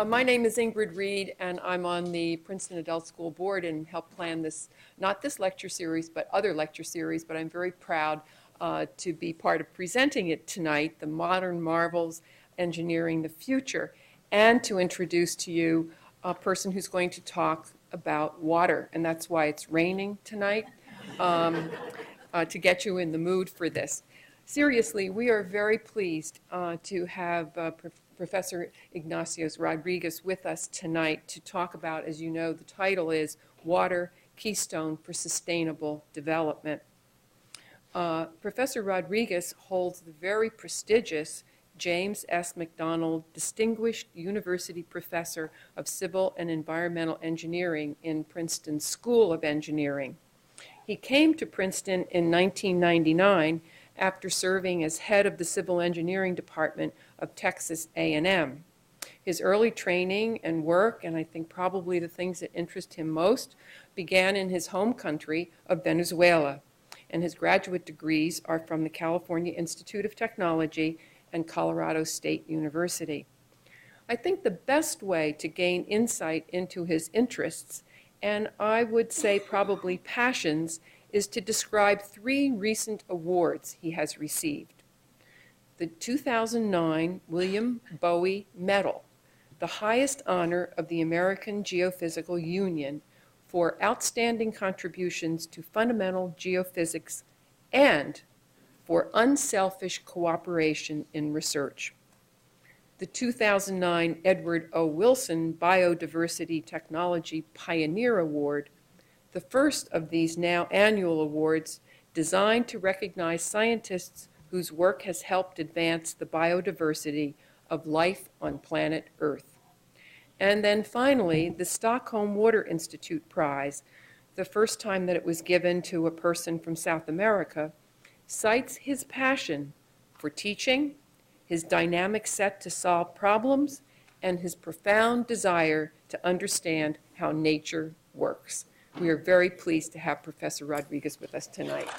My name is Ingrid Reed, and I'm on the Princeton Adult School Board and help plan this, not this lecture series, but other lecture series, but I'm very proud to be part of presenting it tonight, The Modern Marvels, Engineering the Future, and to introduce to you a person who's going to talk about water, and that's why it's raining tonight, to get you in the mood for this. Seriously, we are very pleased to have Professor Ignacios Rodriguez with us tonight to talk about, as you know, the title is Water, Keystone for Sustainable Development. Professor Rodriguez holds the very prestigious James S. McDonald Distinguished University Professor of Civil and Environmental Engineering in Princeton School of Engineering. He came to Princeton in 1999 after serving as head of the Civil Engineering Department of Texas A&M. His early training and work, and I think probably the things that interest him most, began in his home country of Venezuela, and his graduate degrees are from the California Institute of Technology and Colorado State University. I think the best way to gain insight into his interests, and I would say probably passions, is to describe three recent awards he has received. The 2009 William Bowie Medal, the highest honor of the American Geophysical Union for outstanding contributions to fundamental geophysics and for unselfish cooperation in research. The 2009 Edward O. Wilson Biodiversity Technology Pioneer Award, the first of these now annual awards designed to recognize scientists whose work has helped advance the biodiversity of life on planet Earth. And then finally, the Stockholm Water Institute Prize, the first time that it was given to a person from South America, cites his passion for teaching, his dynamic set to solve problems, and his profound desire to understand how nature works. We are very pleased to have Professor Rodriguez with us tonight.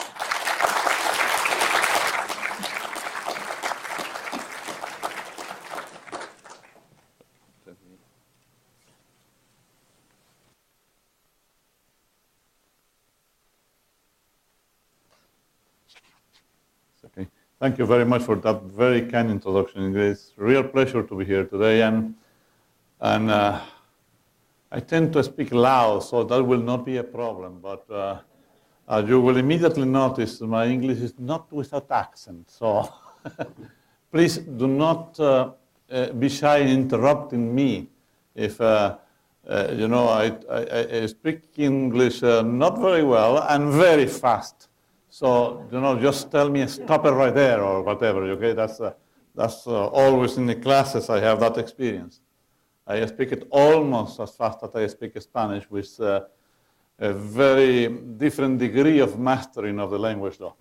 Okay. Thank you very much for that very kind introduction. It's a real pleasure to be here today, and I tend to speak loud, so that will not be a problem, but you will immediately notice my English is not without accent, so please do not be shy in interrupting me if, you know, I speak English not very well and very fast. So, you know, just tell me stop it right there or whatever, okay? That's always in the classes I have that experience. I speak it almost as fast as I speak Spanish, with a very different degree of mastering of the language, though.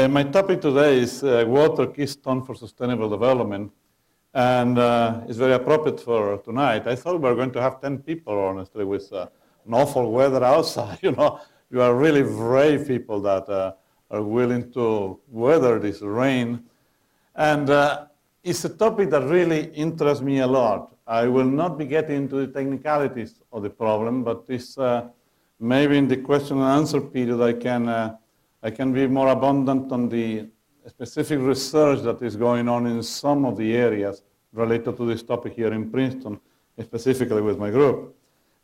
My topic today is water, keystone for sustainable development, and it's very appropriate for tonight. I thought we were going to have 10 people, honestly, with an awful weather outside. You know, you are really brave people that are willing to weather this rain, and it's a topic that really interests me a lot. I will not be getting into the technicalities of the problem, but this maybe in the question and answer period I can be more abundant on the specific research that is going on in some of the areas related to this topic here in Princeton, specifically with my group.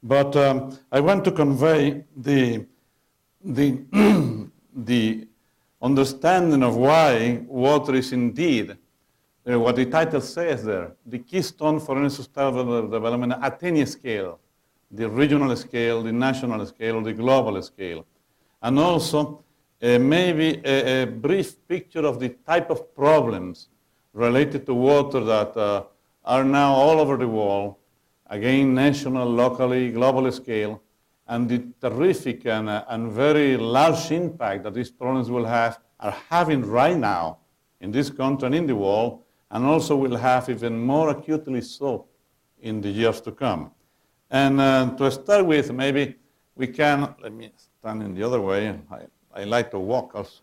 But I want to convey the understanding of why water is indeed what the title says there, the keystone for any sustainable development at any scale, the regional scale, the national scale, or the global scale. And also, maybe a brief picture of the type of problems related to water that are now all over the world, again, national, locally, global scale, and the terrific and very large impact that these problems are having right now in this country and in the world, and also will have even more acutely so in the years to come. And to start with, maybe we can, let me stand in the other way, I like to walk also.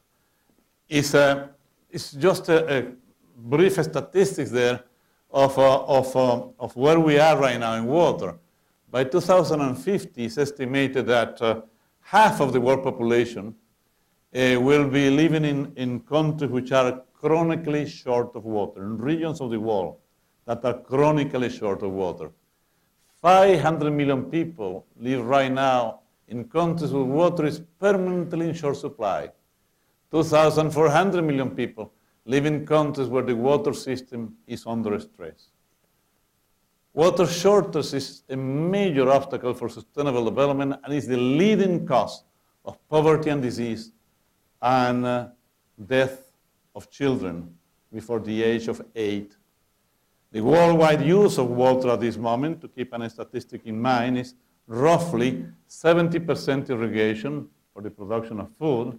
It's just a brief statistics there of where we are right now in water. By 2050, it's estimated that half of the world population will be living in countries which are chronically short of water, in regions of the world that are chronically short of water. 500 million people live right now in countries where water is permanently in short supply. 2,400 million people live in countries where the water system is under stress. Water shortage is a major obstacle for sustainable development and is the leading cause of poverty and disease and death of children before the age of 8. The worldwide use of water at this moment, to keep a statistic in mind, is roughly 70% irrigation for the production of food,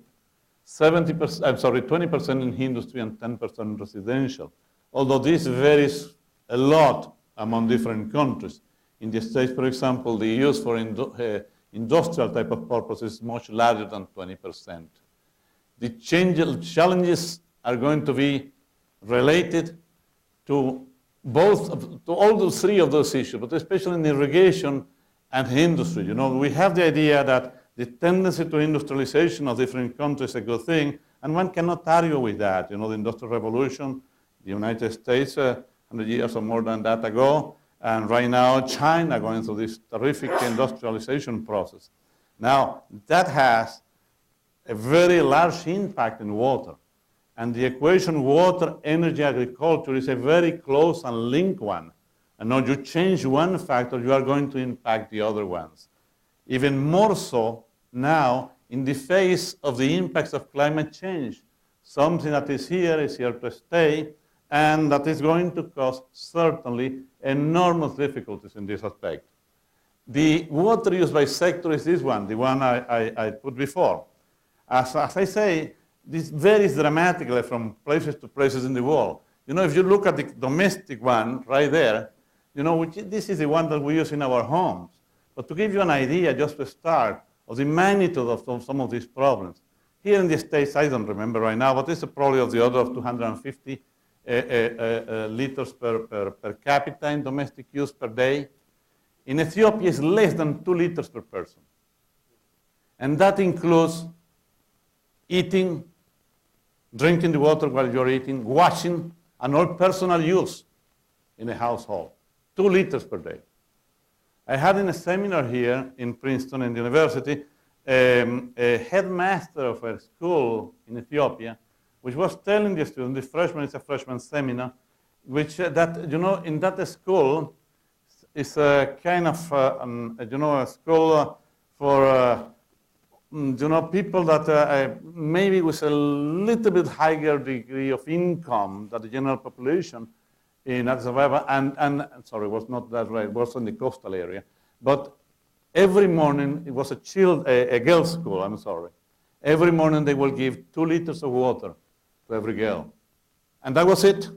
20% in industry and 10% in residential. Although this varies a lot among different countries. In the States, for example, the use for industrial type of purposes is much larger than 20%. The challenges are going to be related to all those three of those issues, but especially in irrigation and industry. You know, we have the idea that the tendency to industrialization of different countries is a good thing, and one cannot argue with that. You know, the Industrial Revolution, the United States, 100 years or more than that ago, and right now China going through this terrific industrialization process. Now, that has a very large impact in water. And the equation water, energy, agriculture is a very close and linked one. And now you change one factor, you are going to impact the other ones. Even more so now in the face of the impacts of climate change. Something that is here to stay, and that is going to cause certainly enormous difficulties in this aspect. The water used by sector is this one, the one I put before. As I say, this varies dramatically from places to places in the world. You know, if you look at the domestic one right there, you know, this is the one that we use in our homes. But to give you an idea, just to start, of the magnitude of some of these problems. Here in the States, I don't remember right now, but it's probably of the order of 250 liters per capita in domestic use per day. In Ethiopia, it's less than 2 liters per person. And that includes eating, drinking the water while you're eating, washing, and all personal use in a household. 2 liters per day. I had in a seminar here in Princeton, in the university, a headmaster of a school in Ethiopia, which was telling the students, the freshman, it's a freshman seminar, which that, you know, in that school is a kind of, you know, a school for, you know, people that maybe with a little bit higher degree of income than the general population in Addis Ababa, and sorry, it was not that right, it was in the coastal area. But every morning, it was a girls' school, I'm sorry. Every morning they will give 2 liters of water to every girl. And that was it.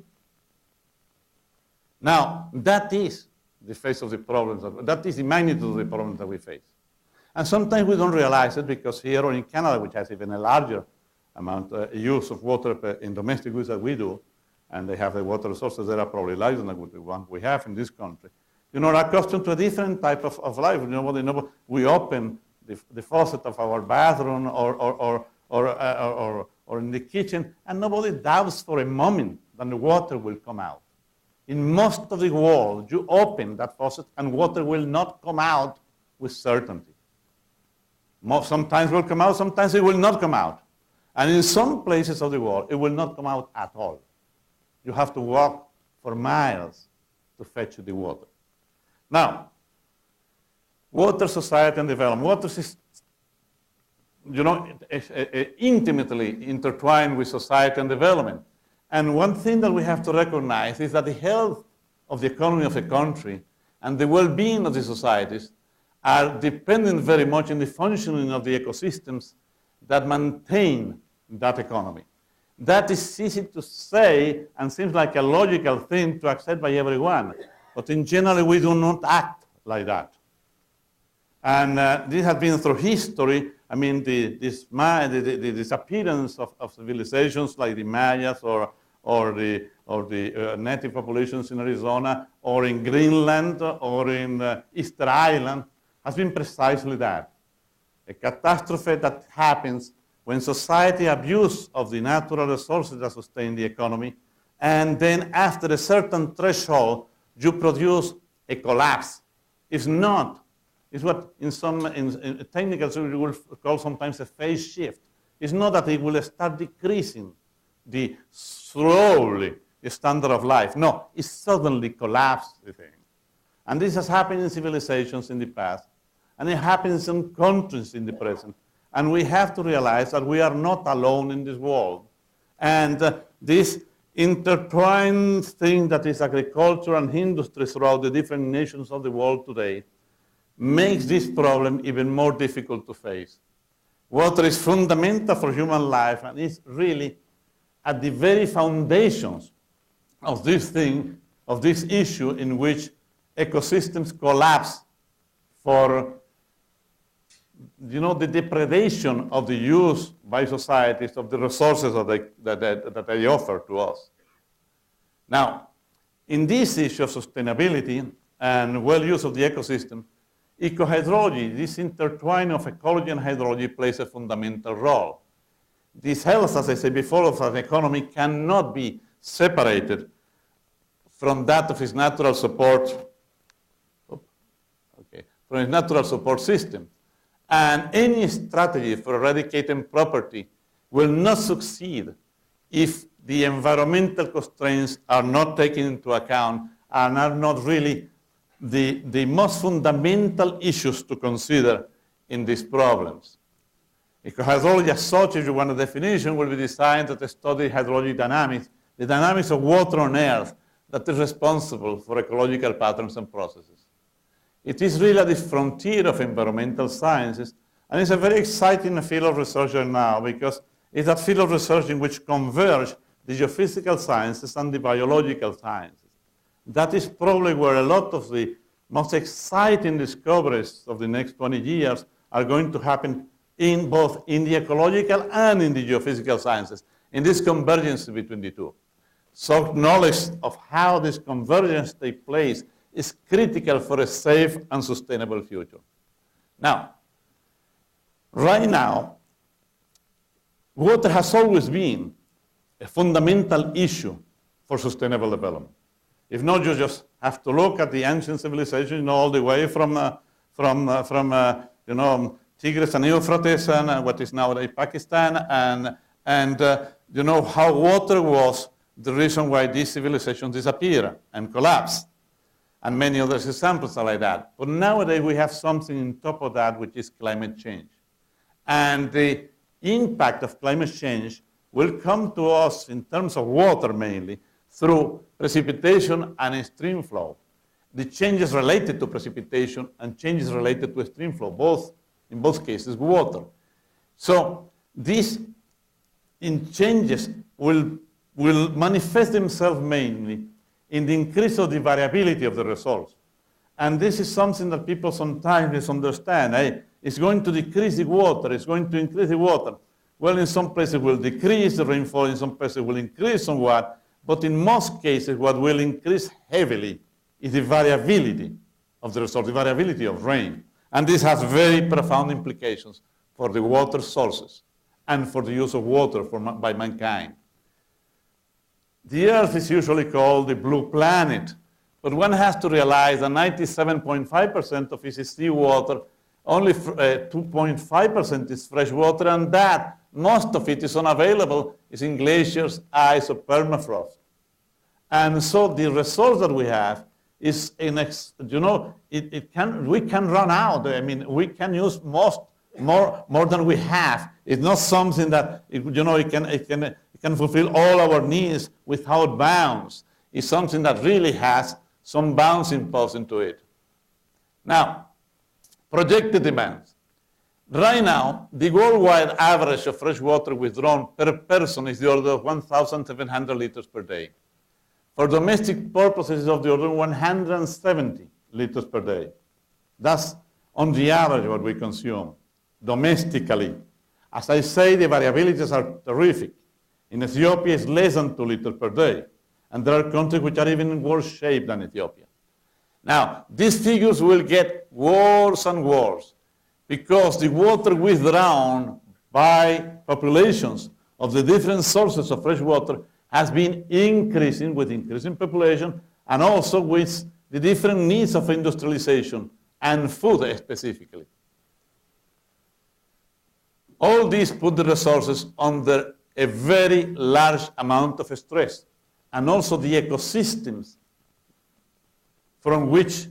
Now, that is the face of the problems, that is the magnitude of the problems that we face. And sometimes we don't realize it because here or in Canada, which has even a larger amount use of water in domestic use that we do, and they have the water resources that are probably larger than the one we have in this country. You know, are accustomed to a different type of life. You know, we open the faucet of our bathroom or in the kitchen, and nobody doubts for a moment that the water will come out. In most of the world, you open that faucet and water will not come out with certainty. Sometimes it will come out, sometimes it will not come out. And in some places of the world, it will not come out at all. You have to walk for miles to fetch the water. Now, water, society, and development. Water is, you know, intimately intertwined with society and development. And one thing that we have to recognize is that the health of the economy of a country and the well-being of the societies are dependent very much on the functioning of the ecosystems that maintain that economy. That is easy to say and seems like a logical thing to accept by everyone. But in general, we do not act like that. And this has been through history. I mean, the disappearance of civilizations like the Mayas or or the native populations in Arizona, or in Greenland, or in Easter Island, has been precisely that. A catastrophe that happens when society abuses of the natural resources that sustain the economy, and then after a certain threshold, you produce a collapse. It's not. It's what in technical we will call sometimes a phase shift. It's not that it will start decreasing slowly the standard of life. No, it suddenly collapses the thing. And this has happened in civilizations in the past, and it happens in countries in the present. And we have to realize that we are not alone in this world. And this intertwined thing that is agriculture and industry throughout the different nations of the world today makes this problem even more difficult to face. Water is fundamental for human life and is really at the very foundations of this thing, of this issue in which ecosystems collapse for the depredation of the use by societies of the resources that they offer to us. Now, in this issue of sustainability and well use of the ecosystem, ecohydrology, this intertwining of ecology and hydrology, plays a fundamental role. This health, as I said before, of an economy cannot be separated from that of its natural support, from its natural support system. And any strategy for eradicating property will not succeed if the environmental constraints are not taken into account and are not really the most fundamental issues to consider in these problems. Ecohydrology as such, if you want a definition, will be designed to study hydrologic dynamics, the dynamics of water on Earth that is responsible for ecological patterns and processes. It is really at the frontier of environmental sciences, and it's a very exciting field of research right now because it's a field of research in which converge the geophysical sciences and the biological sciences. That is probably where a lot of the most exciting discoveries of the next 20 years are going to happen in both in the ecological and in the geophysical sciences, in this convergence between the two. So knowledge of how this convergence takes place is critical for a safe and sustainable future. Now, right now, water has always been a fundamental issue for sustainable development. If not, you just have to look at the ancient civilization, all the way from Tigris and Euphrates and what is now Pakistan, and how water was the reason why these civilizations disappeared and collapsed. And many other examples are like that. But nowadays we have something on top of that, which is climate change. And the impact of climate change will come to us in terms of water mainly through precipitation and stream flow. The changes related to precipitation and changes related to stream flow, in both cases, water. So these changes will manifest themselves mainly in the increase of the variability of the resource. And this is something that people sometimes misunderstand. Hey, it's going to decrease the water, it's going to increase the water. Well, in some places it will decrease the rainfall, in some places it will increase somewhat, but in most cases what will increase heavily is the variability of the resource, the variability of rain. And this has very profound implications for the water sources and for the use of water by mankind. The Earth is usually called the blue planet, but one has to realize that 97.5% of it is seawater, only 2.5% is fresh water, and that most of it is unavailable, is in glaciers, ice, or permafrost. And so the resource that we have is, we can run out. I mean, we can use more than we have. It's not something that, it can fulfill all our needs without bounds. It's something that really has some bounds imposed into it. Now, projected demands. Right now, the worldwide average of fresh water withdrawn per person is the order of 1,700 liters per day. For domestic purposes, of the order of 170 liters per day. That's on the average what we consume domestically. As I say, the variabilities are terrific. In Ethiopia, it's less than 2 liters per day. And there are countries which are even in worse shape than Ethiopia. Now, these figures will get worse and worse because the water withdrawn by populations of the different sources of fresh water has been increasing with increasing population and also with the different needs of industrialization and food specifically. All these put the resources under a very large amount of stress, and also the ecosystems from which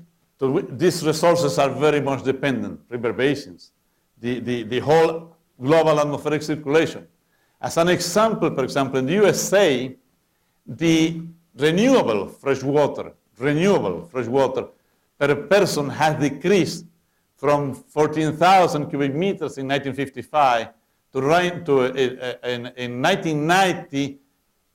these resources are very much dependent, river basins, the whole global atmospheric circulation. As an example, for example, in the USA, the renewable fresh water per person has decreased from 14,000 cubic meters in 1955 in 1990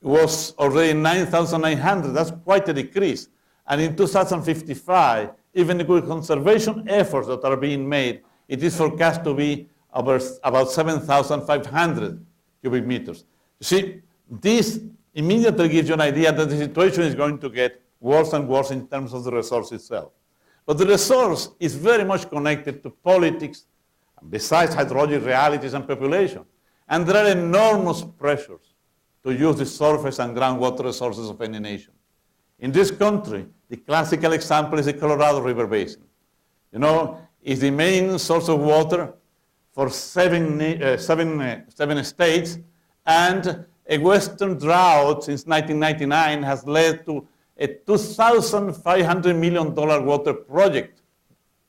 was already 9,900. That's quite a decrease. And in 2055, even with conservation efforts that are being made, it is forecast to be about 7,500 cubic meters. You see, this immediately gives you an idea that the situation is going to get worse and worse in terms of the resource itself. But the resource is very much connected to politics, besides hydrologic realities and population. And there are enormous pressures to use the surface and groundwater resources of any nation. In this country, the classical example is the Colorado River Basin. You know, it's the main source of water for seven states, and a western drought since 1999 has led to a $2,500 million water project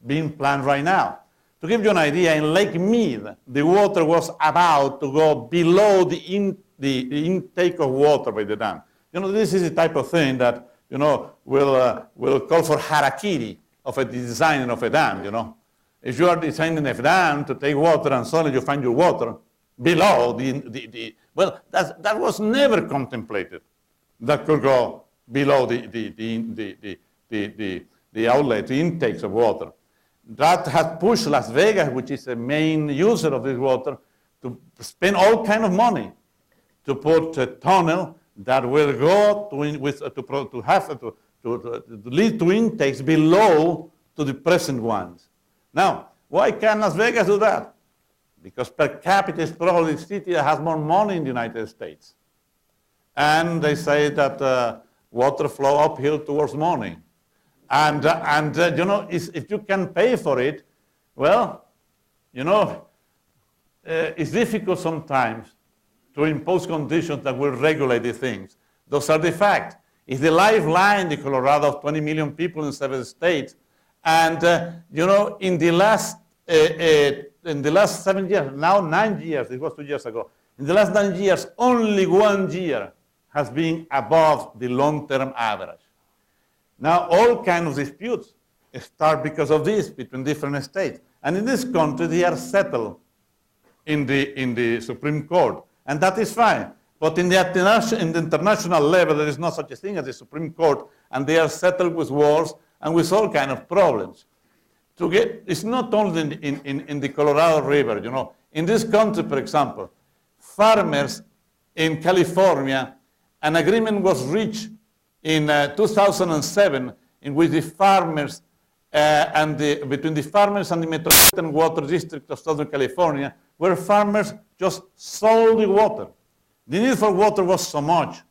being planned right now. To give you an idea, in Lake Mead, the water was about to go below the intake of water by the dam. You know, this is the type of thing that, you know, will call for harakiri of a design of a dam, you know. If you are designing a dam to take water and suddenly you find your water below well, that was never contemplated. That could go below the outlet, the intakes of water. That has pushed Las Vegas, which is a main user of this water, to spend all kind of money to put a tunnel that will go to lead to intakes below to the present ones. Now, why can't Las Vegas do that? Because per capita is probably the city that has more money in the United States. And they say that water flow uphill towards money. And you know, if you can pay for it, well, you know, it's difficult sometimes to impose conditions that will regulate the things. Those are the facts. It's the lifeline, the Colorado, of 20 million people in 7 states. And, you know, in the last 7 years, now 9 years, it was 2 years ago, in the last 9 years, only 1 year has been above the long-term average. Now, all kinds of disputes start because of this between different states. And in this country, they are settled in the Supreme Court. And that is fine. But in the international level, there is no such a thing as the Supreme Court, and they are settled with wars and with all kinds of problems. It's not only in the Colorado River, you know. In this country, for example, farmers in California, an agreement was reached in 2007 in which the farmers between the farmers and the Metropolitan Water District of Southern California, where farmers just sold the water. The need for water was so much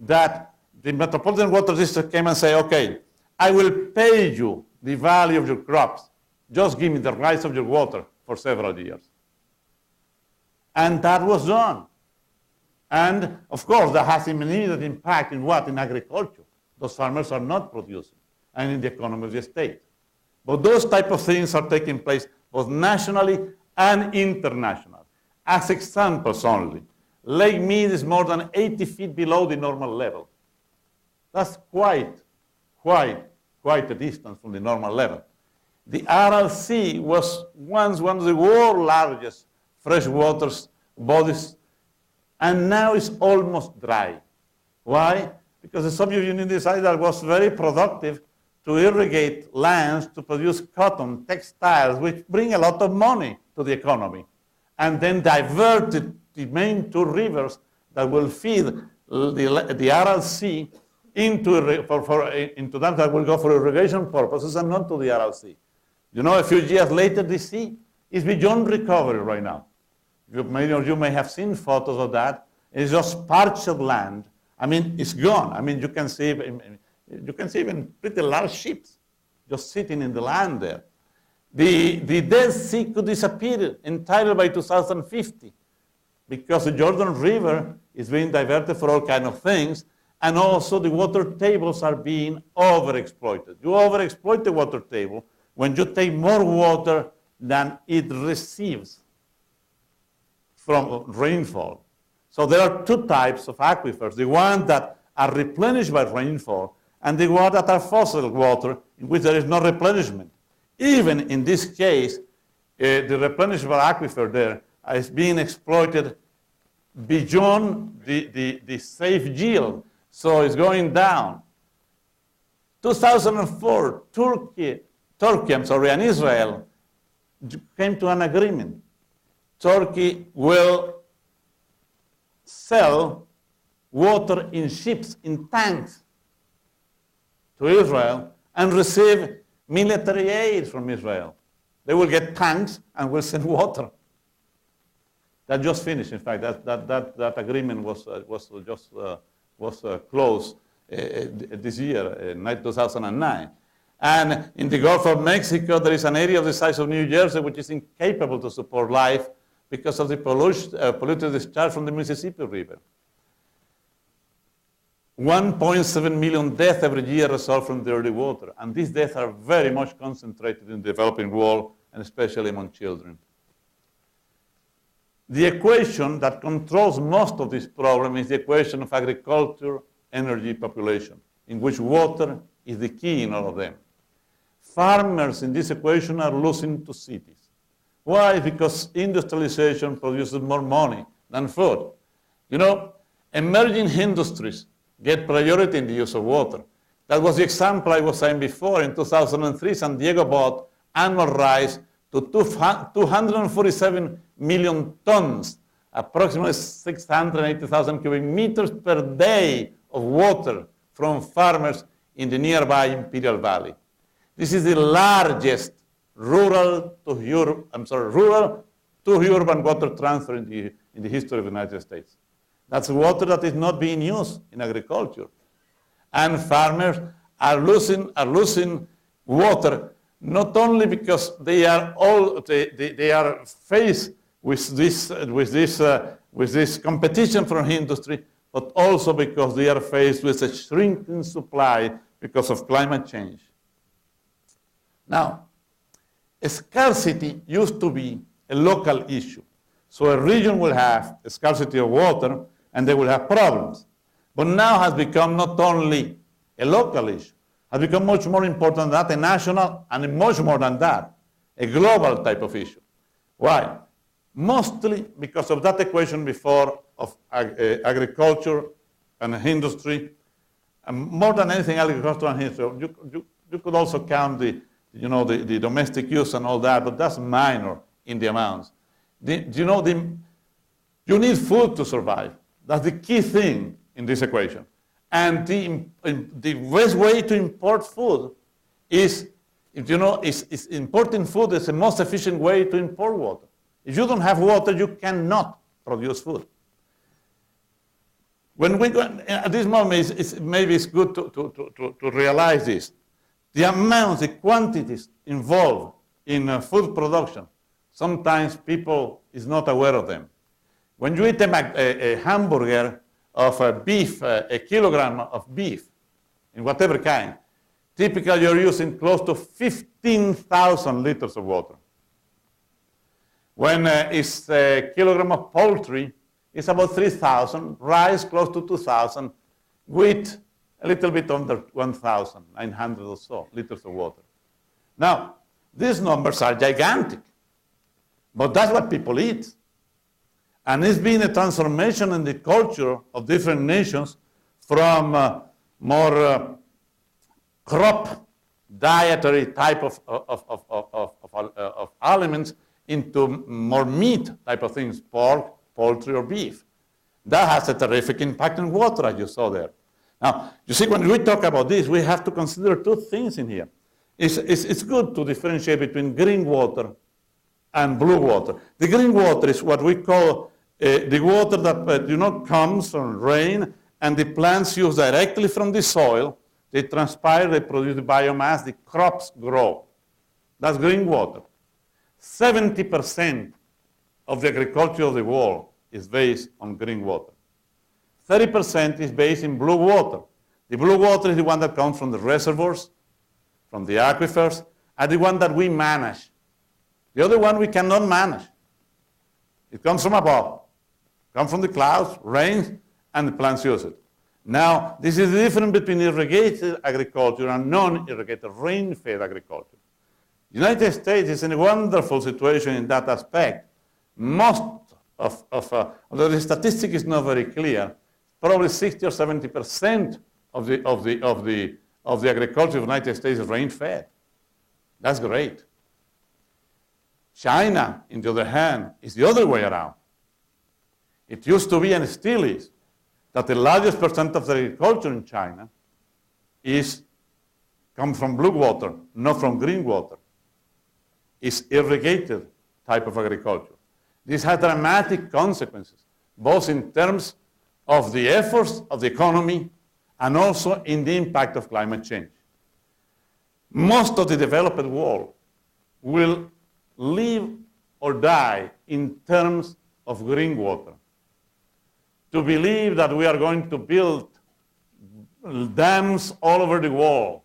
that the Metropolitan Water District came and said, okay, I will pay you the value of your crops. Just give me the rights of your water for several years. And that was done. And of course, that has an immediate impact in what? In agriculture. Those farmers are not producing, and in the economy of the state. But those type of things are taking place both nationally and internationally. As examples only, Lake Mead is more than 80 feet below the normal level. That's quite a distance from the normal level. The Aral Sea was once one of the world's largest freshwater bodies, and now it's almost dry. Why? Because the Soviet Union decided that it was very productive to irrigate lands to produce cotton, textiles, which bring a lot of money to the economy, and then diverted the main 2 rivers that will feed the Aral Sea into dams that will go for irrigation purposes and not to the Aral Sea. You know, a few years later, the sea is beyond recovery right now. Many of you may have seen photos of that. It's just parched land. I mean, it's gone. I mean, you can see even pretty large ships just sitting in the land there. The Dead Sea could disappear entirely by 2050 because the Jordan River is being diverted for all kinds of things, and also the water tables are being overexploited. You overexploit the water table when you take more water than it receives from rainfall. So there are two types of aquifers, the ones that are replenished by rainfall and the ones that are fossil water in which there is no replenishment. Even in this case, the replenishable aquifer there is being exploited beyond the safe yield, so it's going down. 2004, Turkey and Israel came to an agreement. Turkey will sell water in ships, in tanks, to Israel and receive military aid from Israel. They will get tanks and will send water. That just finished. In fact, that agreement was closed this year, 2009. And in the Gulf of Mexico, there is an area of the size of New Jersey which is incapable to support life because of the polluted discharge from the Mississippi River. 1.7 million deaths every year result from dirty water, and these deaths are very much concentrated in the developing world, and especially among children. The equation that controls most of this problem is the equation of agriculture, energy, population, in which water is the key in all of them. Farmers in this equation are losing to cities. Why? Because industrialization produces more money than food. You know, emerging industries get priority in the use of water. That was the example I was saying before. In 2003, San Diego bought annual rice to 247 million tons, approximately 680,000 cubic meters per day of water from farmers in the nearby Imperial Valley. This is the largest rural to urban water transfer in the history of the United States. That's water that is not being used in agriculture. And farmers are losing water not only because they are faced with this competition from industry, but also because they are faced with a shrinking supply because of climate change. Now, scarcity used to be a local issue. So a region will have a scarcity of water and they will have problems. But now has become not only a local issue, has become much more important than that, a national, and much more than that, a global type of issue. Why? Mostly because of that equation before of agriculture and industry, and more than anything, agriculture and industry. You could also count the domestic use and all that, but that's minor in the amounts. You need food to survive. That's the key thing in this equation. And the best way to import food is importing food is the most efficient way to import water. If you don't have water, you cannot produce food. When we go, at this moment, maybe it's good to realize this. The amounts, the quantities involved in food production, sometimes people is not aware of them. When you eat a hamburger of beef, a kilogram of beef, in whatever kind, typically you're using close to 15,000 liters of water. When it's a kilogram of poultry, it's about 3,000, rice close to 2,000, wheat a little bit under 1,900 or so liters of water. Now, these numbers are gigantic, but that's what people eat. And it's been a transformation in the culture of different nations from more crop dietary type of aliments into more meat type of things, pork, poultry, or beef. That has a terrific impact on water, as you saw there. Now, you see, when we talk about this, we have to consider two things in here. It's good to differentiate between green water and blue water. The green water is what we call the water that comes from rain, and the plants use directly from the soil. They transpire, they produce the biomass, the crops grow. That's green water. 70% of the agriculture of the world is based on green water. 30% is based in blue water. The blue water is the one that comes from the reservoirs, from the aquifers, and the one that we manage. The other one we cannot manage. It comes from above. It comes from the clouds, rains, and the plants use it. Now, this is the difference between irrigated agriculture and non-irrigated, rain-fed agriculture. The United States is in a wonderful situation in that aspect. Most although the statistic is not very clear, probably 60 or 70% of the agriculture of the United States is rain-fed. That's great. China, on the other hand, is the other way around. It used to be, and still is, that the largest percent of the agriculture in China comes from blue water, not from green water. It's irrigated type of agriculture. This has dramatic consequences, both in terms of the efforts of the economy and also in the impact of climate change. Most of the developed world will live or die in terms of green water. To believe that we are going to build dams all over the world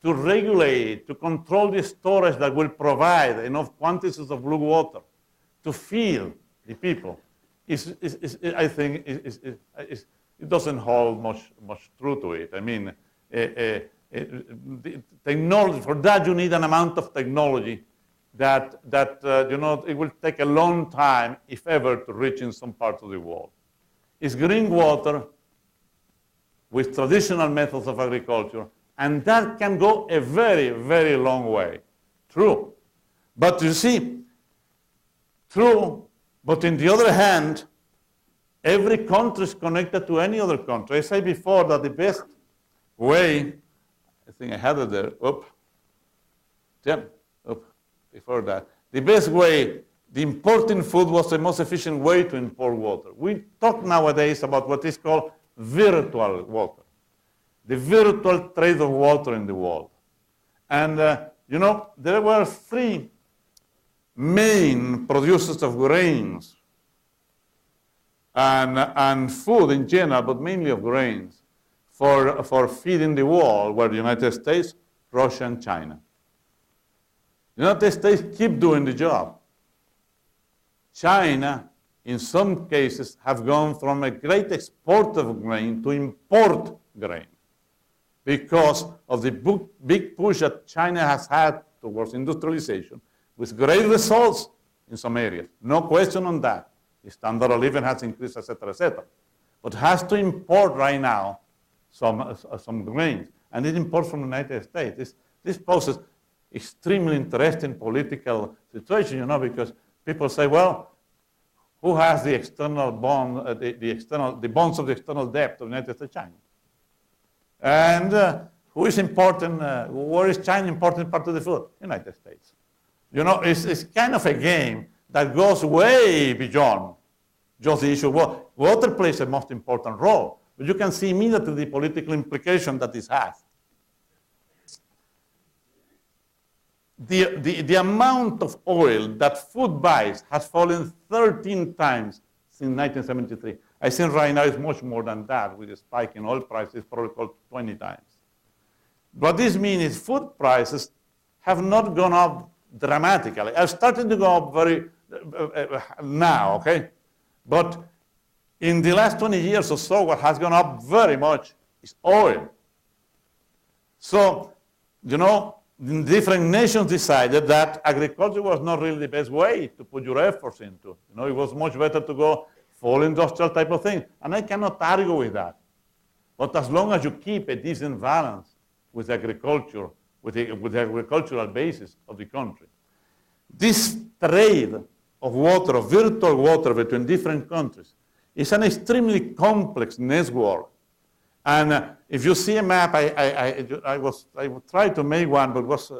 to regulate, to control the storage that will provide enough quantities of blue water to feed the people, I think it doesn't hold much truth to it. I mean, technology, for that you need an amount of technology that it will take a long time, if ever, to reach in some parts of the world. It's green water with traditional methods of agriculture, and that can go a very, very long way. True. But you see, true, but on the other hand, every country is connected to any other country. I said before that the best way, I think I had it there, before that, the best way, the importing food was the most efficient way to import water. We talk nowadays about what is called virtual water, the virtual trade of water in the world. And, there were three main producers of grains and food in general, but mainly of grains, for feeding the world, were the United States, Russia, and China. The United States keep doing the job. China, in some cases, have gone from a great exporter of grain to import grain because of the big push that China has had towards industrialization, with great results in some areas. No question on that. The standard of living has increased, etc., etc. But has to import right now some grains, and it imports from the United States. This poses extremely interesting political situation, because people say, well, who has the external bond, the bonds of the external debt of the United States? China. And who is important? Where is China important part of the food? United States. It's kind of a game that goes way beyond just the issue of water plays a most important role. But you can see immediately the political implication that this has. The amount of oil that food buys has fallen 13 times since 1973. I think right now it's much more than that. With the spike in oil prices, probably called 20 times. What this means is food prices have not gone up dramatically. Are starting to go up very now, okay? But in the last 20 years or so, what has gone up very much is oil. So, different nations decided that agriculture was not really the best way to put your efforts into. It was much better to go full industrial type of thing. And I cannot argue with that. But as long as you keep a decent balance with agriculture, with the agricultural basis of the country, this trade of water, of virtual water between different countries, It's an extremely complex network. And if you see a map, I tried to make one, but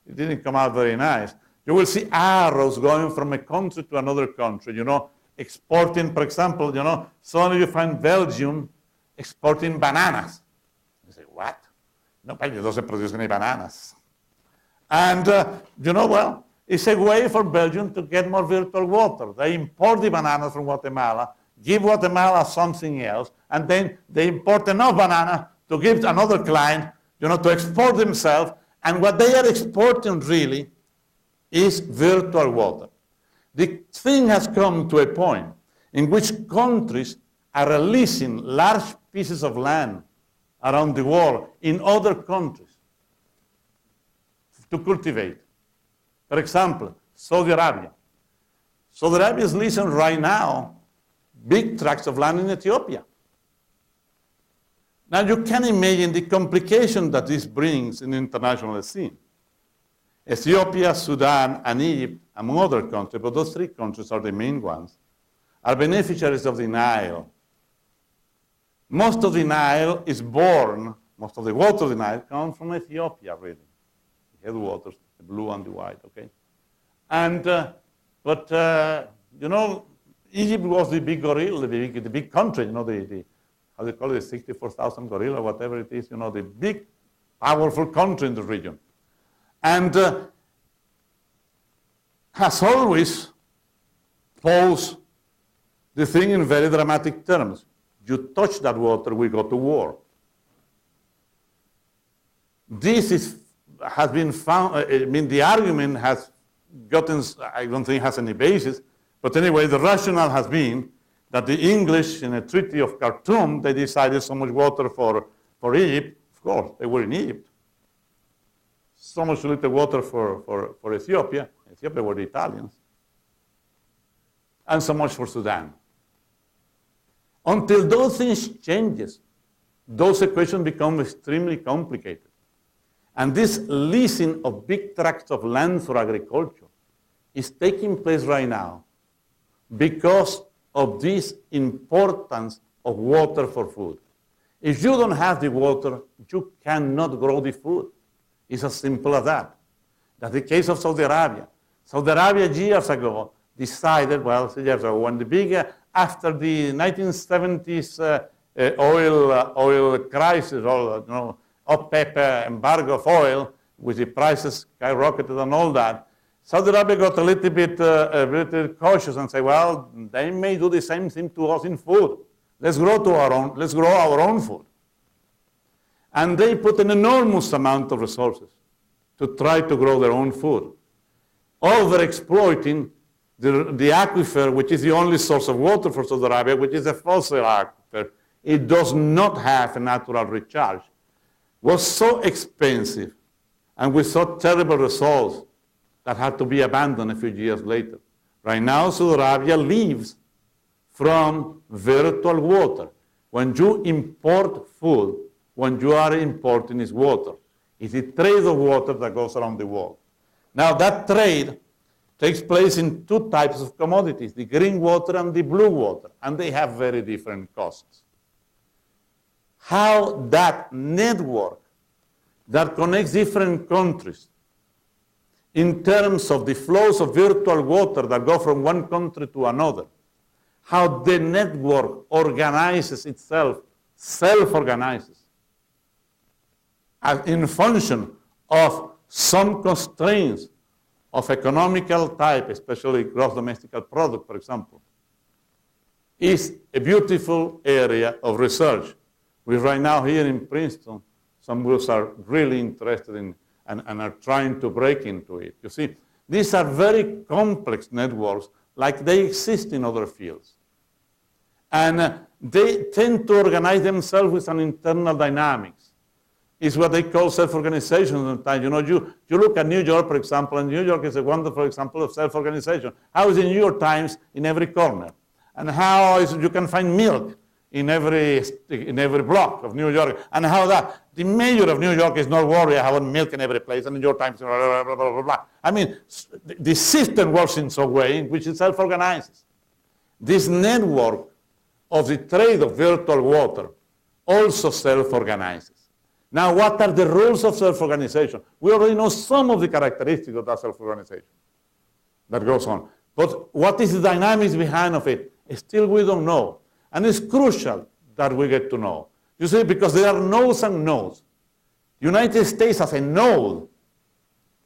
it didn't come out very nice. You will see arrows going from a country to another country, exporting, for example, suddenly you find Belgium exporting bananas. You say, what? No, Belgium doesn't produce any bananas. And, well, it's a way for Belgium to get more virtual water. They import the bananas from Guatemala, give Guatemala something else, and then they import enough banana to give another client, to export themselves. And what they are exporting really is virtual water. The thing has come to a point in which countries are releasing large pieces of land around the world in other countries to cultivate. For example, Saudi Arabia. Saudi Arabia is leasing right now big tracts of land in Ethiopia. Now you can imagine the complication that this brings in the international scene. Ethiopia, Sudan, and Egypt, among other countries, but those three countries are the main ones, are beneficiaries of the Nile. Most of the Nile is born, most of the water of the Nile comes from Ethiopia, really. The headwaters, the blue and the white, okay? And, Egypt was the big gorilla, the big country, how they call it, the 64,000 gorilla, whatever it is, the big, powerful country in the region. And has always posed the thing in very dramatic terms. You touch that water, we go to war. This has been found, the argument has gotten, I don't think has any basis, but anyway, the rationale has been that the English, in a Treaty of Khartoum, they decided so much water for Egypt. Of course, they were in Egypt. So much little water for Ethiopia. Ethiopia were the Italians. And so much for Sudan. Until those things changes, those equations become extremely complicated. And this leasing of big tracts of land for agriculture is taking place right now because of this importance of water for food. If you don't have the water, you cannot grow the food. It's as simple as that. That's the case of Saudi Arabia. Saudi Arabia years ago decided, when the big, after the 1970s oil crisis, OPEC embargo of oil, with the prices skyrocketed and all that, Saudi Arabia got a little bit cautious and said, well, they may do the same thing to us in food. Let's grow our own food. And they put an enormous amount of resources to try to grow their own food, overexploiting the aquifer, which is the only source of water for Saudi Arabia, which is a fossil aquifer. It does not have a natural recharge. Was so expensive and with so terrible results that had to be abandoned a few years later. Right now, Saudi Arabia lives from virtual water. When you import food, when you are importing is water. It's a trade of water that goes around the world. Now that trade takes place in two types of commodities, the green water and the blue water, and they have very different costs. How that network that connects different countries in terms of the flows of virtual water that go from one country to another, how the network organizes itself, self-organizes, in function of some constraints of economical type, especially gross domestic product, for example, is a beautiful area of research. We right now here in Princeton, some groups are really interested in and are trying to break into it. You see, these are very complex networks like they exist in other fields. And they tend to organize themselves with an internal dynamics. It's what they call self-organization sometimes. You look at New York, for example, and New York is a wonderful example of self-organization. How is the New York Times in every corner? And how is you can find milk in every block of New York, and how that the mayor of New York is not worried about milk in every place, and New York Times, blah, blah, blah, blah, blah. I mean, the system works in some way in which it self-organizes. This network of the trade of virtual water also self-organizes. Now, what are the rules of self-organization? We already know some of the characteristics of that self-organization that goes on. But what is the dynamics behind of it? Still we don't know. And it's crucial that we get to know. You see, because there are nodes and nodes. United States as a node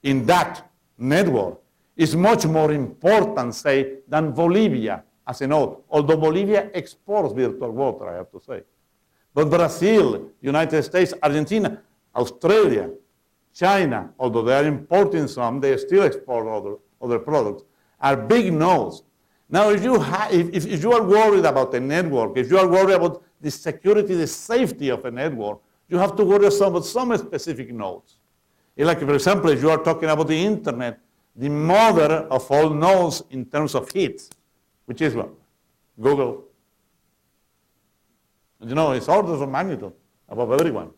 in that network is much more important, say, than Bolivia as a node, although Bolivia exports virtual water, I have to say. But Brazil, United States, Argentina, Australia, China, although they are importing some, they still export other products, are big nodes. Now, if you are worried about a network, if you are worried about the security, the safety of a network, you have to worry about some specific nodes. Like, for example, if you are talking about the internet, the mother of all nodes in terms of hits, which is what? Google. You know, it's orders of magnitude above everyone.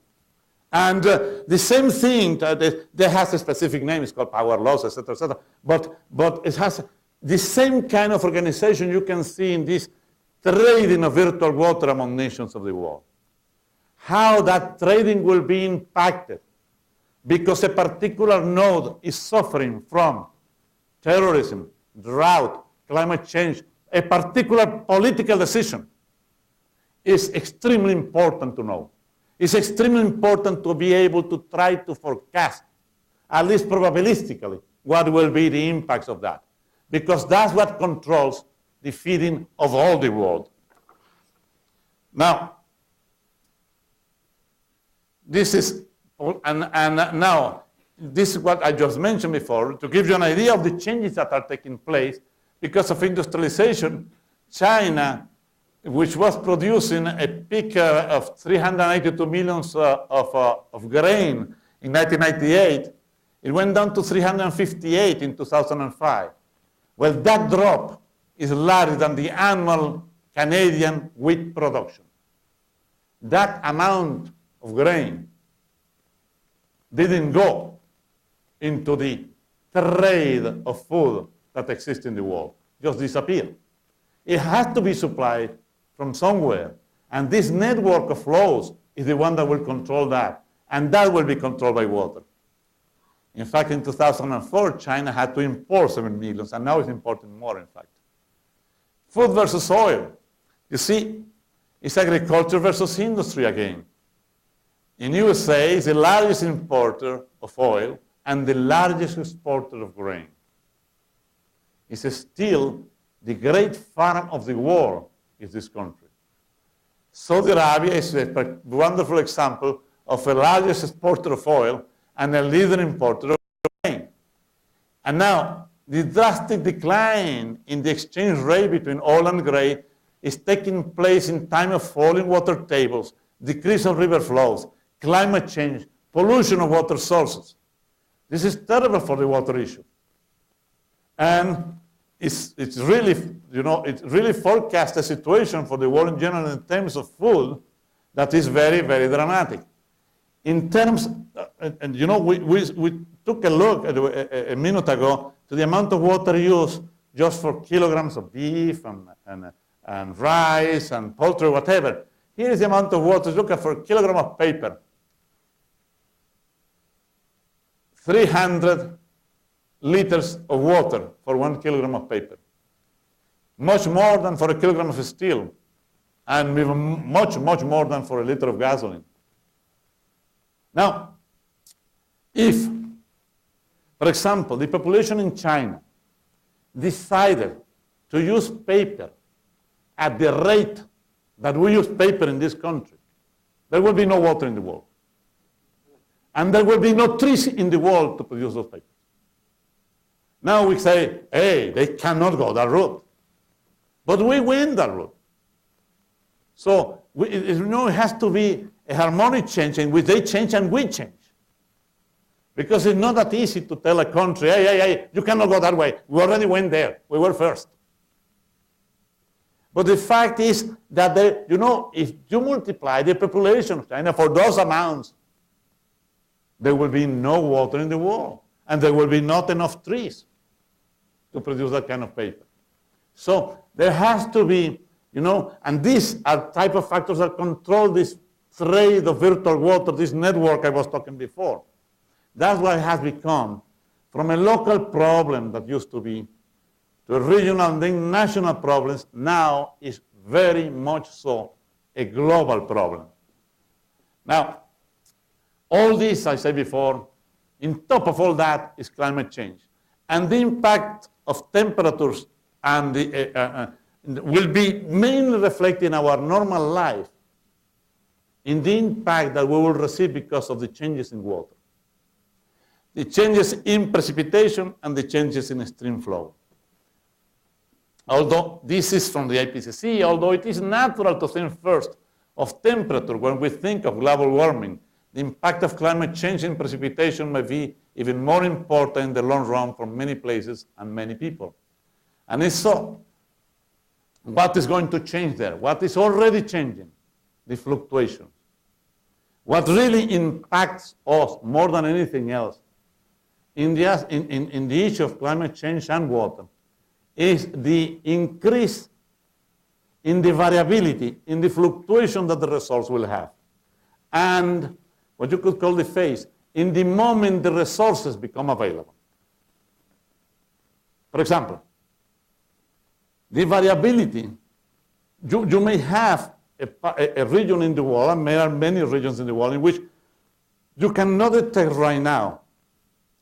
And the same thing, that has a specific name, it's called power loss, et cetera, but it has the same kind of organization you can see in this trading of virtual water among nations of the world. How that trading will be impacted because a particular node is suffering from terrorism, drought, climate change, a particular political decision is extremely important to know. It's extremely important to be able to try to forecast, at least probabilistically, what will be the impacts of that. Because that's what controls the feeding of all the world. Now, this is, and now, this is what I just mentioned before, to give you an idea of the changes that are taking place because of industrialization. China, which was producing a peak of 382 million of grain in 1998, it went down to 358 in 2005. Well, that drop is larger than the annual Canadian wheat production. That amount of grain didn't go into the trade of food that exists in the world, just disappeared. It has to be supplied from somewhere, and this network of flows is the one that will control that, and that will be controlled by water. In fact, in 2004, China had to import 7 million, and now it's importing more, in fact. Food versus oil. You see, it's agriculture versus industry again. In USA, it's the largest importer of oil and the largest exporter of grain. It's still the great farm of the world is this country. Saudi Arabia is a wonderful example of the largest exporter of oil and a leader importer of grain. And now, the drastic decline in the exchange rate between oil and grain is taking place in time of falling water tables, decrease of river flows, climate change, pollution of water sources. This is terrible for the water issue. And it's really, it really forecasts a situation for the world in general in terms of food that is very, very dramatic. In terms, we took a look a minute ago to the amount of water used just for kilograms of beef and rice and poultry, whatever. Here is the amount of water, look at for a kilogram of paper. 300 liters of water for 1 kilogram of paper. Much more than for a kilogram of steel, and even much, much more than for a liter of gasoline. Now, if, for example, the population in China decided to use paper at the rate that we use paper in this country, there will be no water in the world. And there will be no trees in the world to produce those papers. Now we say, hey, they cannot go that route. But we win that route. So it has to be a harmonic change in which they change and we change. Because it's not that easy to tell a country, hey, you cannot go that way. We already went there. We were first. But the fact is that, if you multiply the population of China for those amounts, there will be no water in the world. And there will be not enough trees to produce that kind of paper. So there has to be And these are type of factors that control this trade of virtual water, this network I was talking before. That's why it has become, from a local problem that used to be, to a regional and then national problems, now is very much so a global problem. Now, all this, I said before, in top of all that is climate change. And the impact of temperatures and will be mainly reflected in our normal life in the impact that we will receive because of the changes in water. The changes in precipitation and the changes in stream flow. Although this is from the IPCC, although it is natural to think first of temperature when we think of global warming, the impact of climate change in precipitation may be even more important in the long run for many places and many people. And if so, what is going to change there? What is already changing? The fluctuations. What really impacts us more than anything else in the issue of climate change and water is the increase in the variability, in the fluctuation that the results will have. And what you could call the phase, in the moment the resources become available. For example, the variability, you may have a region in the world, and there are many regions in the world in which you cannot detect right now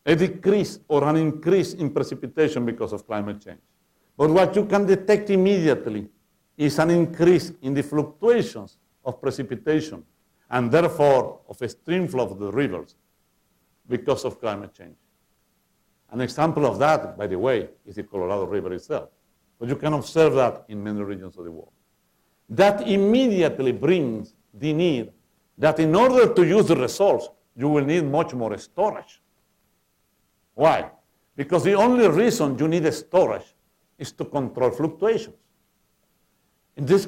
a decrease or an increase in precipitation because of climate change. But what you can detect immediately is an increase in the fluctuations of precipitation and therefore of a stream flow of the rivers because of climate change. An example of that, by the way, is the Colorado River itself. But you can observe that in many regions of the world. That immediately brings the need that in order to use the resource, you will need much more storage. Why? Because the only reason you need a storage is to control fluctuations. In this,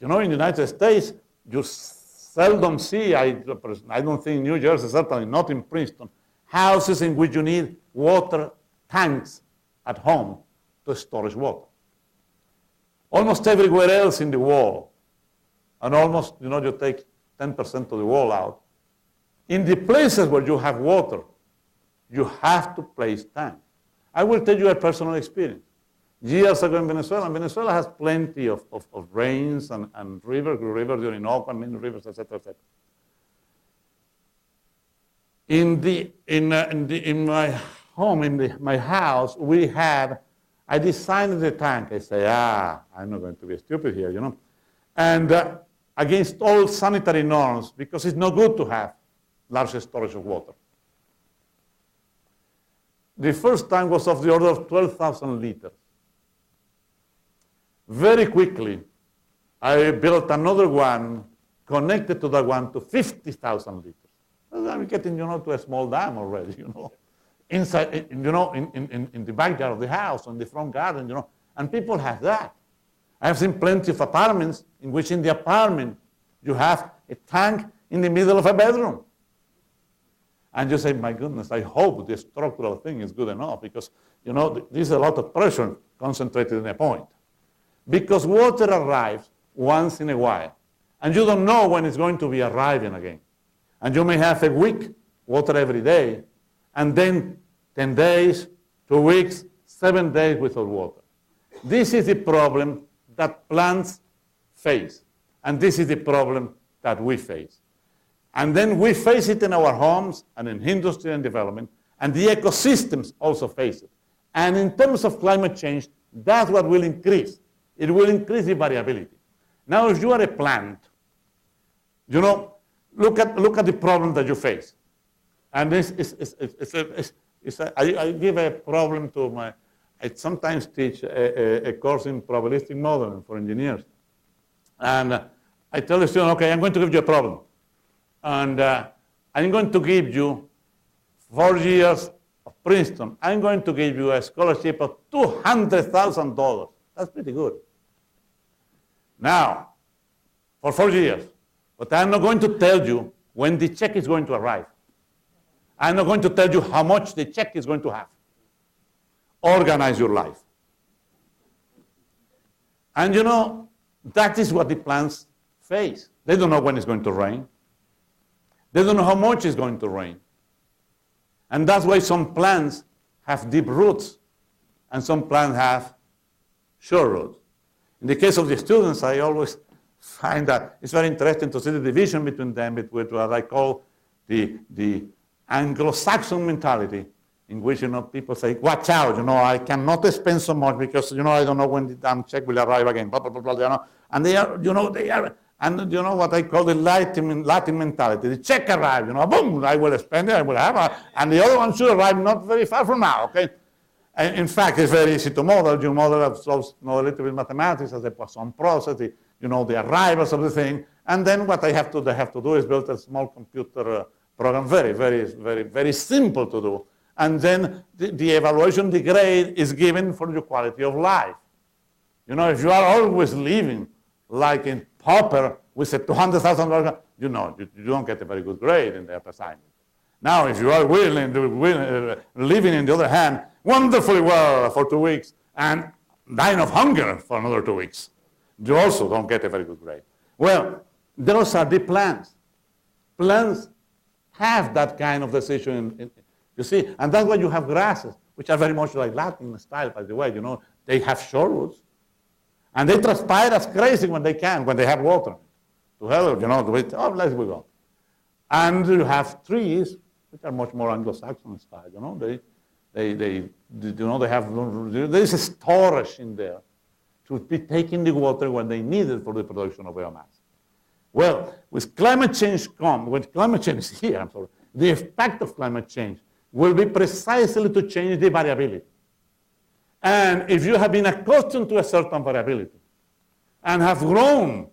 in the United States, you seldom see, I don't think in New Jersey, certainly not in Princeton, houses in which you need water tanks at home to store water. Almost everywhere else in the world, and almost, you take 10% of the world out, in the places where you have water, you have to place tanks. I will tell you a personal experience. Years ago in Venezuela has plenty of rains and rivers, the Orinoco, and many rivers, etc., etc. In my home, my house, I designed the tank. I say, I'm not going to be stupid here, And against all sanitary norms, because it's not good to have large storage of water. The first tank was of the order of 12,000 liters. Very quickly, I built another one, connected to that one to 50,000 liters. I'm getting, to a small dam already, Inside, in the backyard of the house, on the front garden, and people have that. I have seen plenty of apartments in which in the apartment you have a tank in the middle of a bedroom. And you say, my goodness, I hope the structural thing is good enough because, there's a lot of pressure concentrated in a point. Because water arrives once in a while, and you don't know when it's going to be arriving again. And you may have a week, water every day, and then 10 days, 2 weeks, 7 days without water. This is the problem that plants face, and this is the problem that we face. And then we face it in our homes and in industry and development, and the ecosystems also face it. And in terms of climate change, that's what will increase. It will increase the variability. Now, if you are a plant, look at the problem that you face. And I give a problem to I sometimes teach a course in probabilistic modeling for engineers. And I tell the student, okay, I'm going to give you a problem. And I'm going to give you 4 years of Princeton. I'm going to give you a scholarship of $200,000. That's pretty good. Now, for 4 years. But I'm not going to tell you when the check is going to arrive. I'm not going to tell you how much the check is going to have. Organize your life. And that is what the plants face. They don't know when it's going to rain. They don't know how much it's going to rain. And that's why some plants have deep roots and some plants have short roots. In the case of the students, I always find that it's very interesting to see the division between them, between what I call the Anglo-Saxon mentality, in which, people say, watch out, I cannot spend so much because, I don't know when the damn check will arrive again, blah, blah, blah, blah, And they are, and what I call the Latin mentality. The check arrived, boom, I will spend it, I will have, and the other one should arrive not very far from now, okay? And in fact, it's very easy to model. You model a little bit mathematics as a Poisson process, the arrivals of the thing, and then what they have to do is build a small computer program, very, very, very, very simple to do. And then the evaluation, the grade is given for your quality of life. If you are always living like in pauper with a $200,000, you don't get a very good grade in the assignment. Now, if you are living, in the other hand, wonderfully well for 2 weeks and dying of hunger for another 2 weeks, you also don't get a very good grade. Well, those are the plants. Plants have that kind of decision, you see, and that's why you have grasses, which are very much like Latin style, by the way. They have short roots, and they transpire as crazy when they have water. To hell, let's go. And you have trees, which are much more Anglo-Saxon style. There is a storage in there to be taking the water when they need it for the production of biomass. Well, with climate change when climate change is here, the effect of climate change will be precisely to change the variability. And if you have been accustomed to a certain variability and have grown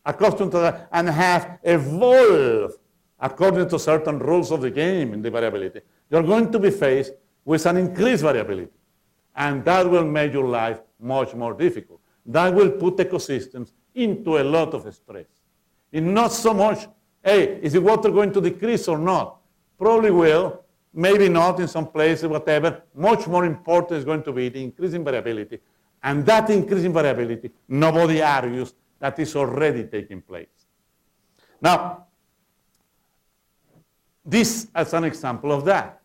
accustomed to that and have evolved according to certain rules of the game in the variability, you're going to be faced with an increased variability. And that will make your life much more difficult. That will put ecosystems into a lot of stress. It's not so much, hey, is the water going to decrease or not? Probably will, maybe not in some places, whatever. Much more important is going to be the increasing variability. And that increasing variability, nobody argues that is already taking place. Now, this is an example of that.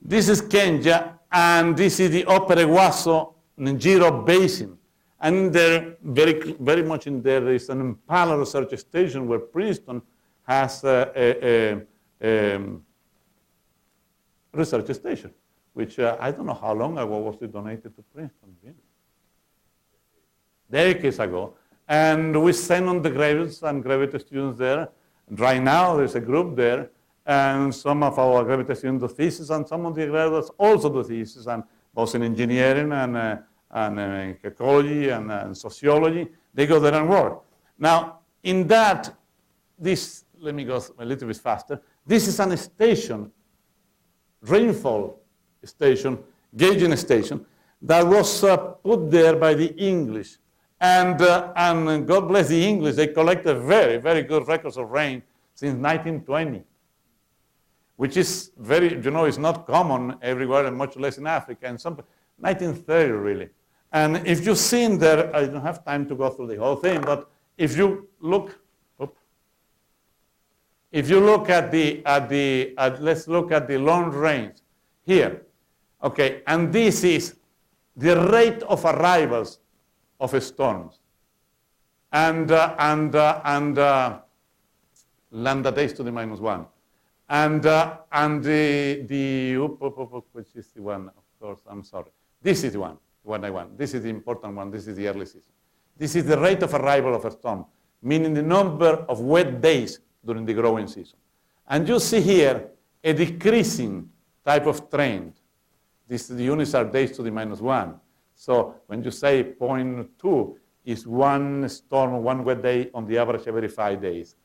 This is Kenya, and this is the Upper Ewaso Njiro Basin. And there, very much in there is an Impala research station where Princeton has a research station, which I don't know how long ago was it donated to Princeton. Decades ago. And we send on the graduates and graduate students there. And right now, there's a group there, and some of our graduate students do thesis, and some of the graduates also do thesis, and both in engineering and ecology and sociology. They go there and work. Now, in that, let me go a little bit faster. This is a station, rainfall station, gauging station, that was put there by the English. And God bless the English, they collected very, very good records of rain since 1920, which is very, it's not common everywhere and much less in Africa, and 1930 really. And if you see in there, I don't have time to go through the whole thing, but if you look, let's look at the long range here, okay, and this is the rate of arrivals of storms, and lambda days to the -1, and which is the one, of course, I'm sorry. This is the one I want. This is the important one. This is the early season. This is the rate of arrival of a storm, meaning the number of wet days during the growing season. And you see here a decreasing type of trend. The units are days to the -1. So when you say 0.2 is one storm, one wet day on the average every 5 days.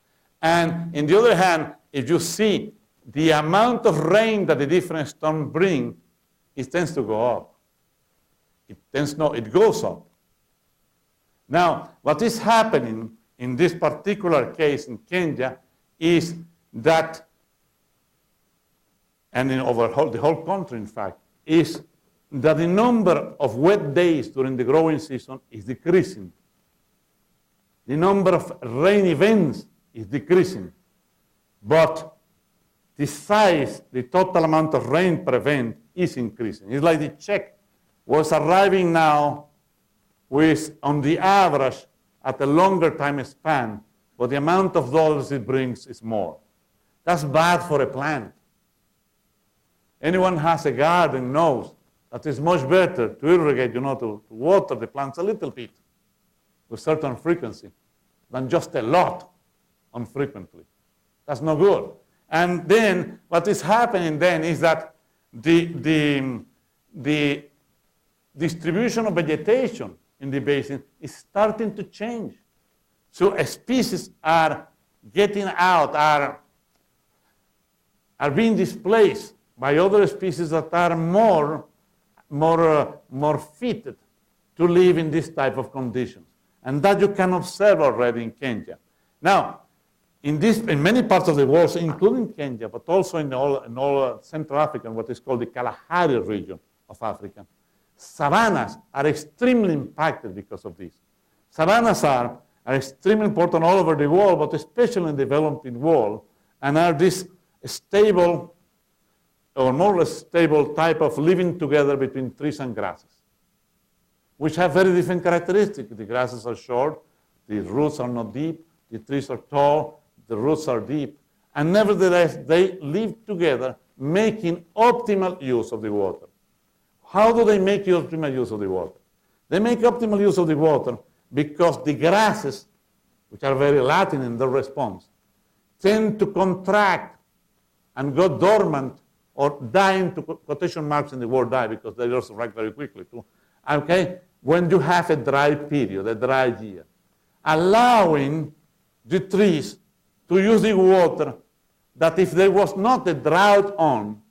And on the other hand, if you see the amount of rain that the different storms bring, it tends to go up. It goes up. Now, what is happening in this particular case in Kenya is that, and over the whole country, in fact, is that the number of wet days during the growing season is decreasing. The number of rain events is decreasing, but the size, the total amount of rain per event is increasing. It's like the check was arriving now with, on the average, at a longer time span, but the amount of dollars it brings is more. That's bad for a plant. Anyone who has a garden knows that it's much better to irrigate, to water the plants a little bit with certain frequency than just a lot unfrequently. That's no good. And then what is happening then is that the distribution of vegetation in the basin is starting to change. So species are getting out, are being displaced by other species that are more fitted to live in this type of conditions. And that you can observe already in Kenya. Now, in many parts of the world, including Kenya, but also in all Central Africa, what is called the Kalahari region of Africa, savannas are extremely impacted because of this. Savannas are extremely important all over the world, but especially in the developing world, and are this stable, or more or less stable type of living together between trees and grasses, which have very different characteristics. The grasses are short, the roots are not deep, the trees are tall, the roots are deep, and nevertheless, they live together, making optimal use of the water. How do they make optimal use of the water? They make optimal use of the water because the grasses, which are very Latin in their response, tend to contract and go dormant or die into quotation marks in the word die because they also write very quickly too. Okay? When you have a dry period, a dry year, allowing the trees to use the water that if there was not a drought on,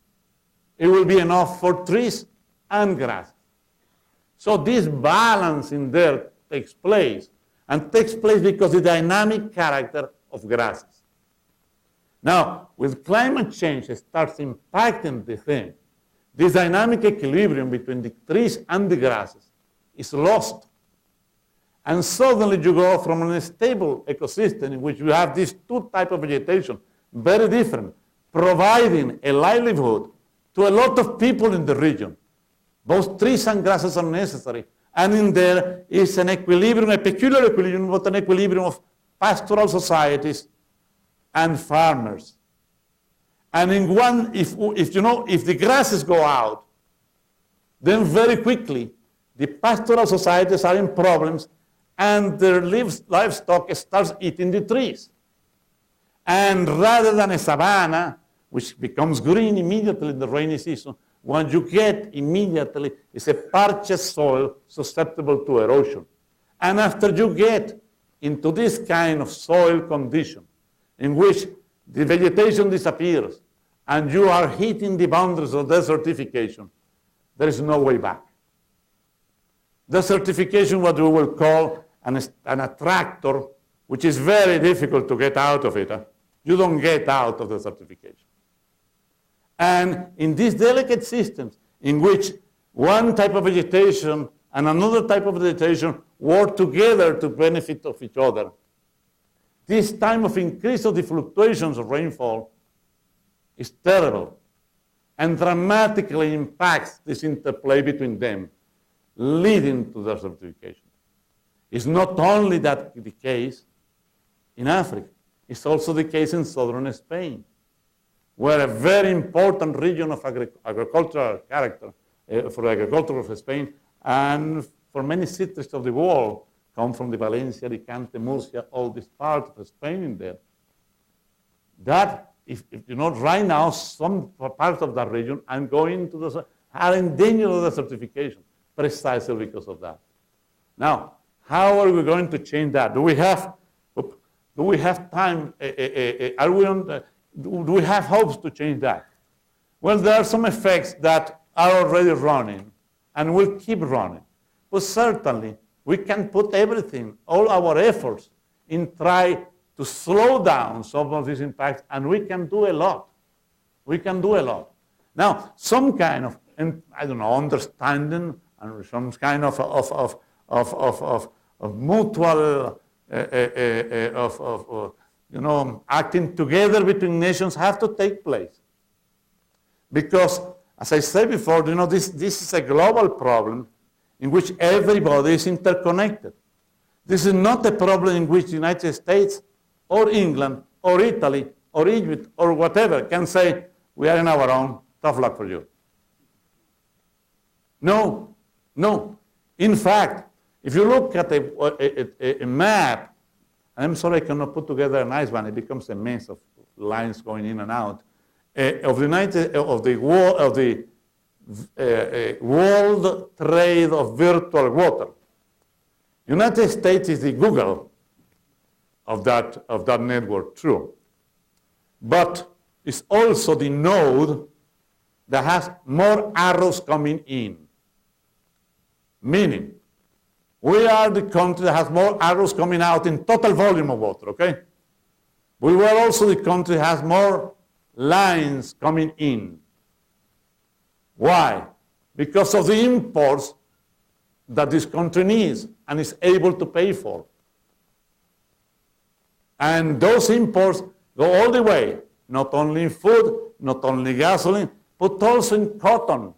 it will be enough for trees and grass. So this balance in there takes place, and takes place because of the dynamic character of grasses. Now, with climate change, it starts impacting the thing. This dynamic equilibrium between the trees and the grasses is lost. And suddenly you go from an stable ecosystem in which you have these two types of vegetation, very different, providing a livelihood to a lot of people in the region. Both trees and grasses are necessary. And in there is an equilibrium, a peculiar equilibrium, but an equilibrium of pastoral societies and farmers. And in one, if the grasses go out, then very quickly the pastoral societies are in problems and their livestock starts eating the trees. And rather than a savanna, which becomes green immediately in the rainy season, what you get immediately is a parched soil susceptible to erosion. And after you get into this kind of soil condition, in which the vegetation disappears, and you are hitting the boundaries of desertification, there is no way back. Desertification, what we will call an attractor, which is very difficult to get out of it. You don't get out of desertification. And in these delicate systems, in which one type of vegetation and another type of vegetation work together to benefit of each other, this time of increase of the fluctuations of rainfall is terrible and dramatically impacts this interplay between them, leading to desertification. It's not only that the case in Africa, it's also the case in southern Spain, where a very important region of agricultural character for the agriculture of Spain and for many cities of the world come from the Valencia, Alicante, Murcia, all this part of Spain in there. That, if right now, some parts of that region are going to are in danger of desertification, precisely because of that. Now, how are we going to change that? Do we have time? Do we have hopes to change that? Well, there are some effects that are already running and will keep running. But certainly, we can put everything, all our efforts, in try to slow down some of these impacts, and we can do a lot. We can do a lot. Now, some kind of, understanding and some kind of mutual acting together between nations have to take place. Because, as I said before, this is a global problem in which everybody is interconnected. This is not a problem in which the United States or England or Italy or Egypt or whatever can say, we are in our own, tough luck for you. No, no. In fact, if you look at a map, I'm sorry I cannot put together a nice one, it becomes a mess of lines going in and out, of the world trade of virtual water. United States is the Google of that network, true. But it's also the node that has more arrows coming in. Meaning, we are the country that has more arrows coming out in total volume of water, okay? We were also the country that has more lines coming in. Why? Because of the imports that this country needs and is able to pay for. And those imports go all the way, not only in food, not only gasoline, but also in cotton.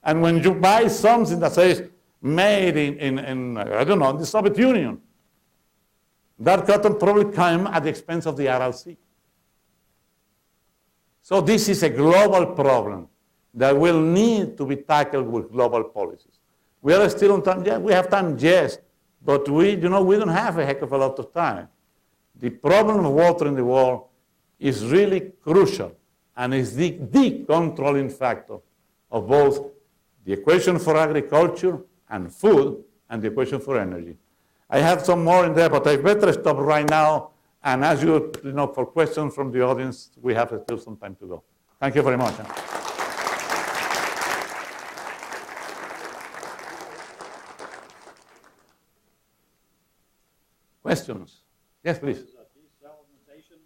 And when you buy something that says made in I don't know, in the Soviet Union, that cotton probably came at the expense of the Aral Sea. So this is a global problem that will need to be tackled with global policies. We are still on time. Yeah, we have time, yes, but we don't have a heck of a lot of time. The problem of water in the world is really crucial and is the controlling factor of both the equation for agriculture and food and the equation for energy. I have some more in there, but I better stop right now and ask you, for questions from the audience. We have still some time to go. Thank you very much. Questions? Yes, please. Does desalinization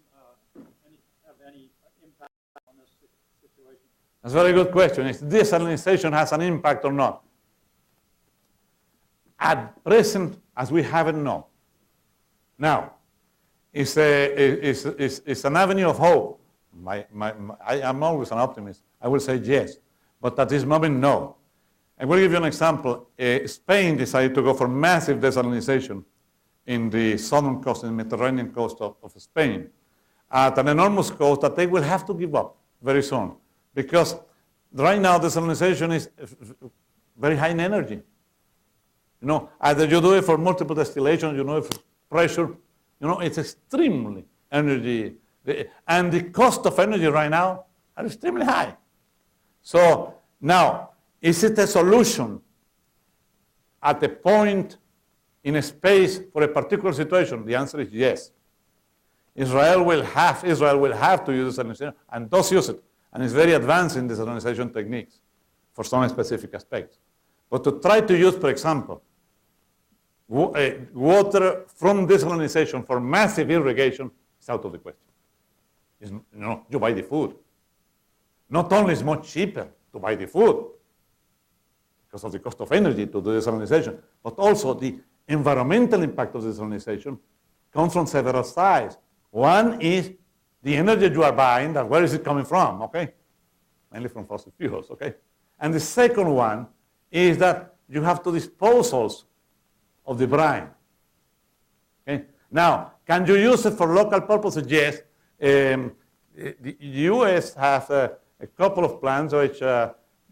have any impact on this situation? That's a very good question. If desalinization has an impact or not? At present, as we have it, no. Now, it's an avenue of hope. I am always an optimist. I will say yes, but at this moment, no. I will give you an example. Spain decided to go for massive desalinization in the southern coast, in the Mediterranean coast of Spain, at an enormous cost that they will have to give up very soon. Because right now, desalinization is very high in energy. Either you do it for multiple distillation, you do it for pressure, it's extremely energy. And the cost of energy right now are extremely high. So now, is it a solution at a point in a space for a particular situation? The answer is yes. Israel will have to use desalinization and does use it. And it's very advanced in desalinization techniques for some specific aspects. But to try to use, for example, water from desalinization for massive irrigation is out of the question. You buy the food. Not only is it much cheaper to buy the food because of the cost of energy to do desalinization, but also the environmental impact of desalinization comes from several sides. One is the energy you are buying, that where is it coming from, okay? Mainly from fossil fuels, okay? And the second one is that you have to dispose also of the brine. Okay? Now, can you use it for local purposes? Yes. The U.S. has a couple of plants, which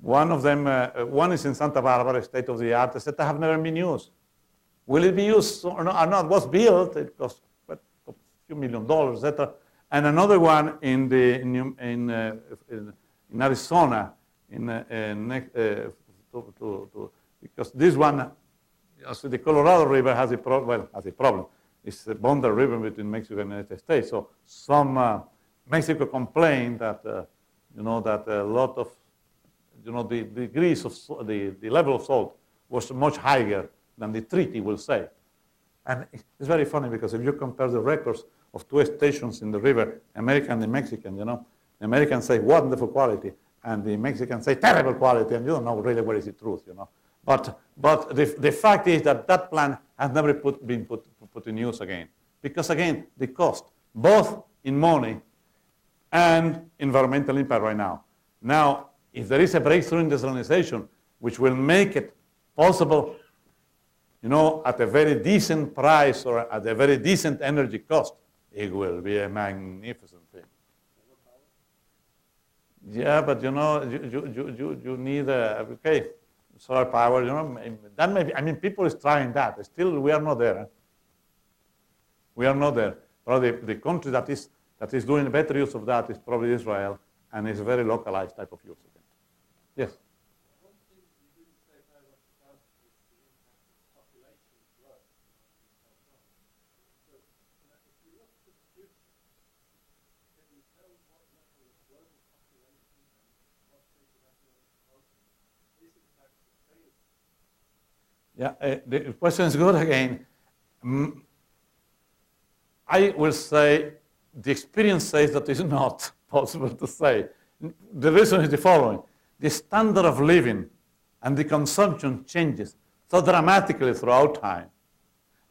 one of them, one is in Santa Barbara, state of the art, that have never been used. Will it be used or not? It was built, it cost a few $1 million, etc. And another one in Arizona, because this one, the Colorado River has a problem. It's the boundary river between Mexico and the United States. So some Mexico complained that that a lot of the degrees of the level of salt was much higher than the treaty will say. And it's very funny because if you compare the records of two stations in the river, American and the Mexican, the Americans say wonderful quality, and the Mexicans say terrible quality, and you don't know really where is the truth, But the fact is that plant has never been put in use again. Because again, the cost, both in money and environmental impact right now. Now, if there is a breakthrough in desalinization, which will make it possible, at a very decent price or at a very decent energy cost, it will be a magnificent thing. Yeah, but you need solar power. That may be. People is trying that. Still, we are not there. We are not there. Probably the country that is doing a better use of that is probably Israel, and it's a very localized type of use of it. Yes. One thing you didn't say very much about is the impact of population growth on this whole problem. So, if you look to the future, can you tell what level of global population and what state of economic development is in fact sustainable? Yeah, the question is good again. I will say the experience says that it's not possible to say. The reason is the following. The standard of living and the consumption changes so dramatically throughout time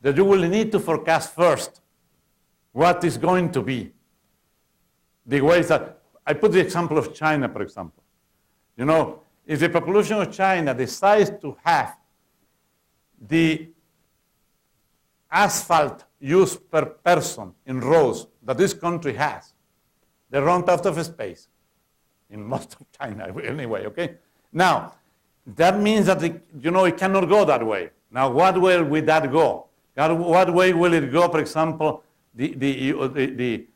that you will need to forecast first what is going to be. The ways that, I put the example of China, for example. If the population of China decides to have the asphalt used per person in roads that this country has, they run out of space in most of China anyway, okay? Now, that means that it cannot go that way. Now, what way will that go? What way will it go, for example, the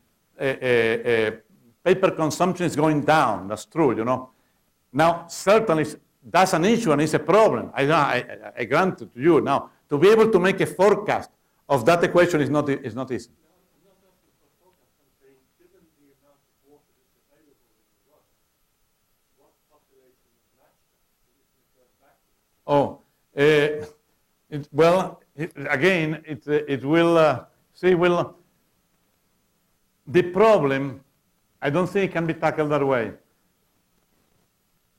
paper consumption is going down, that's true, Now, certainly, that's an issue and it's a problem. I grant it to you. Now, to be able to make a forecast of that equation is not easy. I'm not asking for a forecast. I'm saying, given the amount of water that's available in the world, what population would match that? Is it going backwards? The problem, I don't think it can be tackled that way.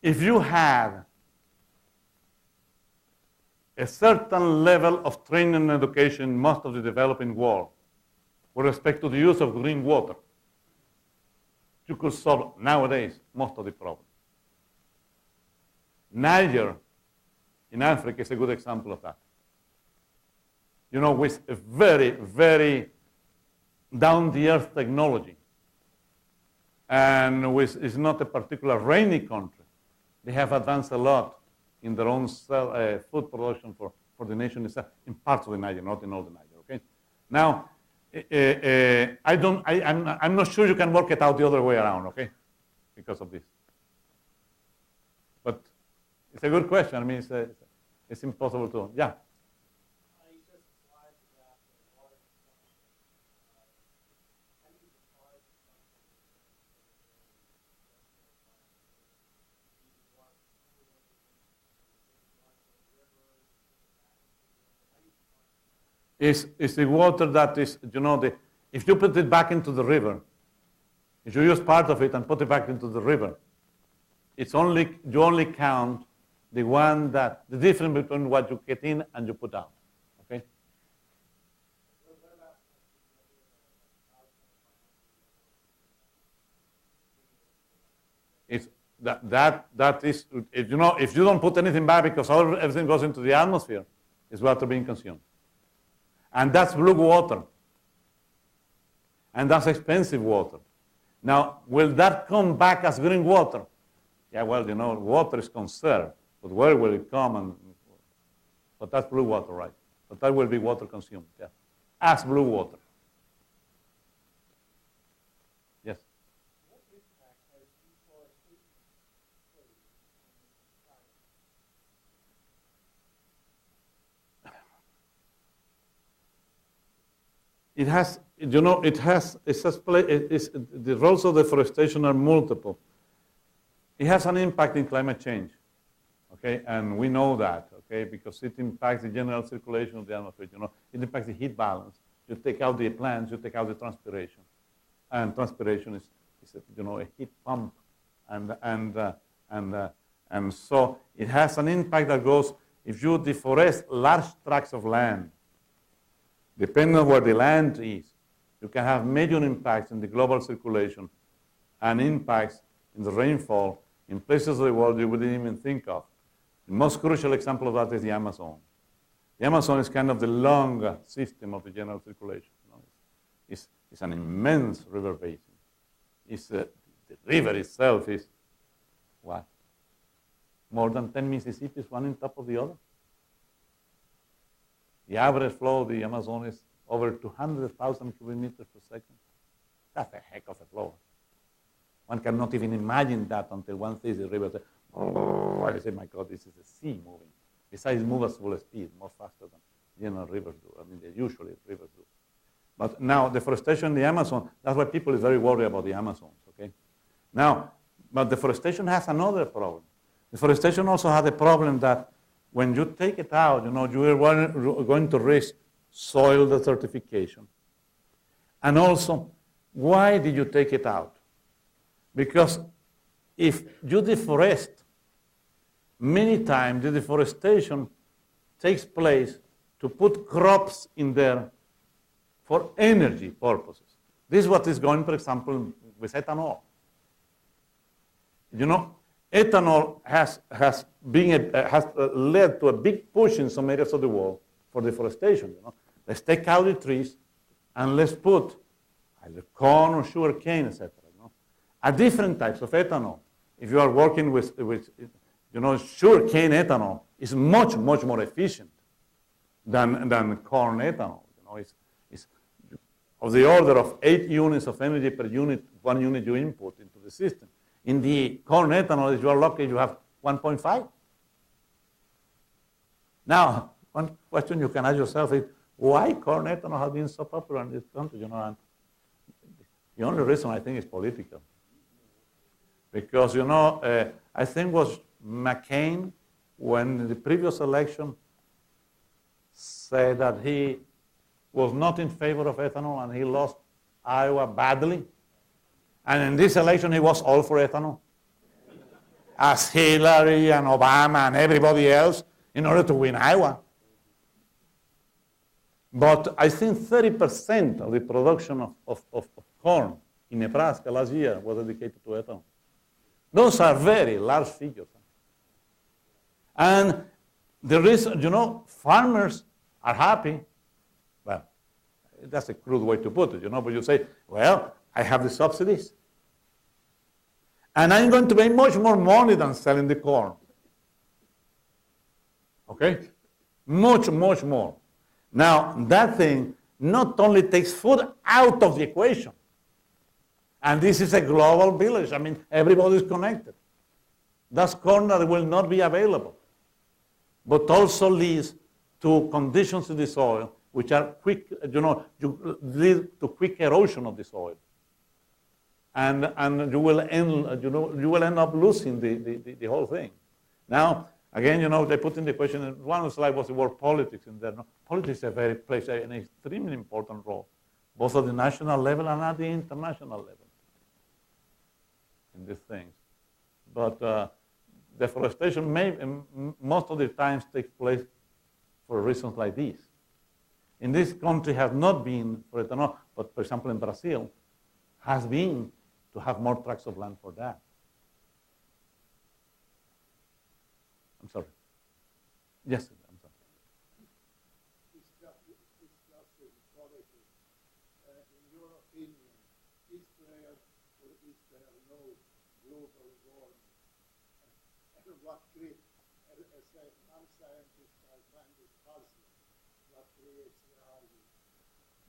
If you have a certain level of training and education in most of the developing world with respect to the use of green water, you could solve nowadays most of the problem. Niger in Africa is a good example of that. With a very, very down-the-earth technology, and it's not a particular rainy country, they have advanced a lot in their own food production for the nation itself, in parts of the Niger, not in all the Niger, okay? Now, I'm not sure you can work it out the other way around, okay? Because of this. But it's a good question. It's impossible to, yeah. You just applied to that water consumption. How do you define Is the water that is, if you put it back into the river, if you use part of it and put it back into the river, you only count the difference between what you get in and you put out, okay? That is, if you don't put anything back because everything goes into the atmosphere, it's water being consumed. And that's blue water. And that's expensive water. Now, will that come back as green water? Yeah, well, water is conserved. But where will it come? But that's blue water, right? But that will be water consumed, yeah. As blue water. Yes? what impact has deforestation played the roles of deforestation are multiple. It has an impact in climate change, okay? And we know that, okay? Because it impacts the general circulation of the atmosphere, It impacts the heat balance. You take out the plants, you take out the transpiration. And transpiration is a heat pump. And so it has an impact that goes, if you deforest large tracts of land, depending on where the land is, you can have major impacts in the global circulation and impacts in the rainfall in places of the world you wouldn't even think of. The most crucial example of that is the Amazon. The Amazon is kind of the longer system of the general circulation. It's an immense river basin. The river itself is, what? More than 10 Mississippis, one on top of the other. The average flow of the Amazon is over 200,000 cubic meters per second. That's a heck of a flow. One cannot even imagine that until one sees the river. Oh, I say, my God, this is the sea moving. Besides, it moves at full speed, more faster than general rivers do. I mean, usually rivers do. But now, deforestation in the Amazon, that's why people are very worried about the Amazons, okay? Now, but deforestation has another problem. Deforestation also has a problem that when you take it out, you are going to risk soil desertification. And also, why did you take it out? Because if you deforest, many times the deforestation takes place to put crops in there for energy purposes. This is what is going, for example, with ethanol. Ethanol has led to a big push in some areas of the world for deforestation. Let's take out the trees and let's put either corn or sugar cane, etc. Different types of ethanol. If you are working with sugar cane ethanol is much, much more efficient than corn ethanol. It's of the order of 8 units of energy per unit, 1 unit you input into the system. In the corn ethanol, if you are lucky, you have 1.5. Now, one question you can ask yourself is, why corn ethanol has been so popular in this country? And the only reason I think is political. Because, I think it was McCain, when in the previous election, said that he was not in favor of ethanol and he lost Iowa badly. And in this election, he was all for ethanol, as Hillary and Obama and everybody else, in order to win Iowa. But I think 30% of the production of corn in Nebraska last year was dedicated to ethanol. Those are very large figures. And the reason, farmers are happy. Well, that's a crude way to put it, but you say, well, I have the subsidies. And I'm going to make much more money than selling the corn. Okay? Much, much more. Now, that thing not only takes food out of the equation, and this is a global village. I mean, everybody is connected. That's corn that will not be available, but also leads to conditions in the soil which are quick, lead to quick erosion of the soil. And you will end up losing the whole thing. Now, again, they put in the question, one slide was the word politics in there. No? Politics plays an extremely important role, both at the national level and at the international level in these things. But deforestation most of the times takes place for reasons like this. In this country has not been for ethanol, but for example in Brazil, has been to have more tracts of land for that. I'm sorry. Yes, I'm sorry. Discussing politics, in your opinion, is there or is there no global warming? And what creates, as a non-scientist, I find it puzzling. What creates reality?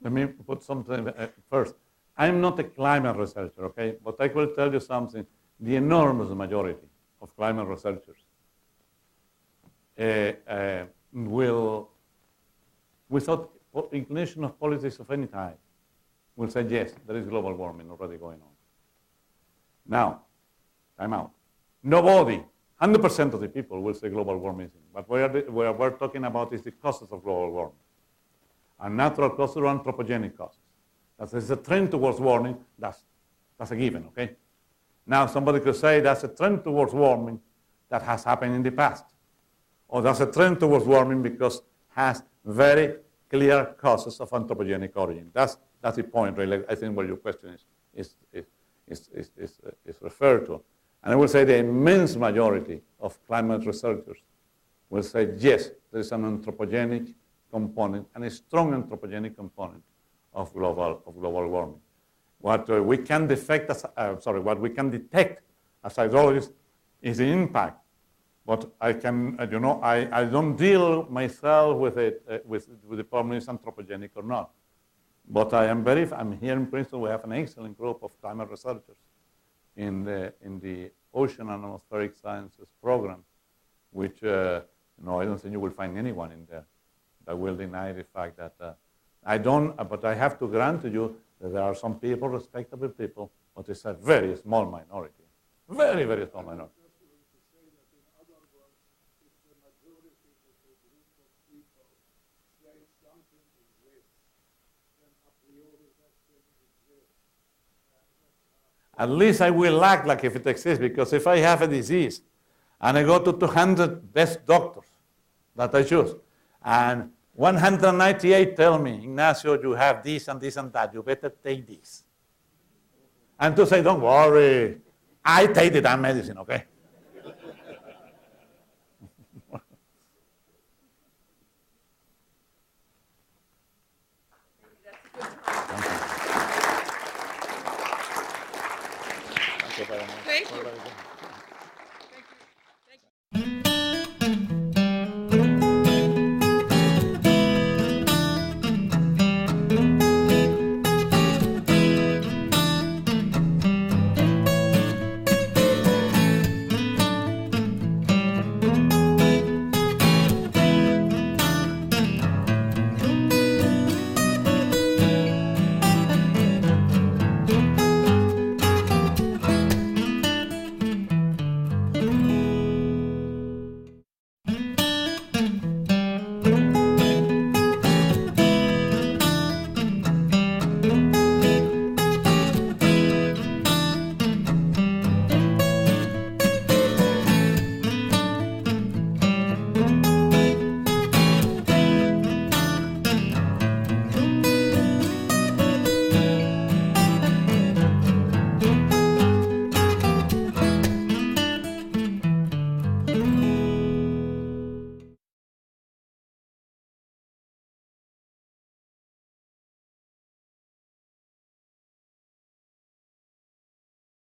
Let me put something first. I'm not a climate researcher, okay? But I will tell you something. The enormous majority of climate researchers will, without inclination of politics of any type, will say, yes, there is global warming already going on. Now, time out. Nobody, 100% of the people will say global warming. But what we're talking about is the causes of global warming. And natural causes or anthropogenic causes. There's a trend towards warming, that's a given, okay? Now somebody could say that's a trend towards warming that has happened in the past. Or that's a trend towards warming because has very clear causes of anthropogenic origin. That's the point, really. I think what your question is referred to. And I will say the immense majority of climate researchers will say, yes, there is an anthropogenic component, and a strong anthropogenic component of global warming. What we can detect as hydrologists is the impact. But I can, I don't deal myself with it, with the problem is anthropogenic or not. But I'm here in Princeton. We have an excellent group of climate researchers in the Ocean and Atmospheric Sciences program, which I don't think you will find anyone in there that will deny the fact that but I have to grant to you that there are some people, respectable people, but it's a very small minority, very, very small minority. At least I will act like if it exists, because if I have a disease and I go to 200 best doctors that I choose, and 198 tell me, Ignacio, you have this and this and that, you better take this. And to say, don't worry, I take the damn medicine, okay? Thank you.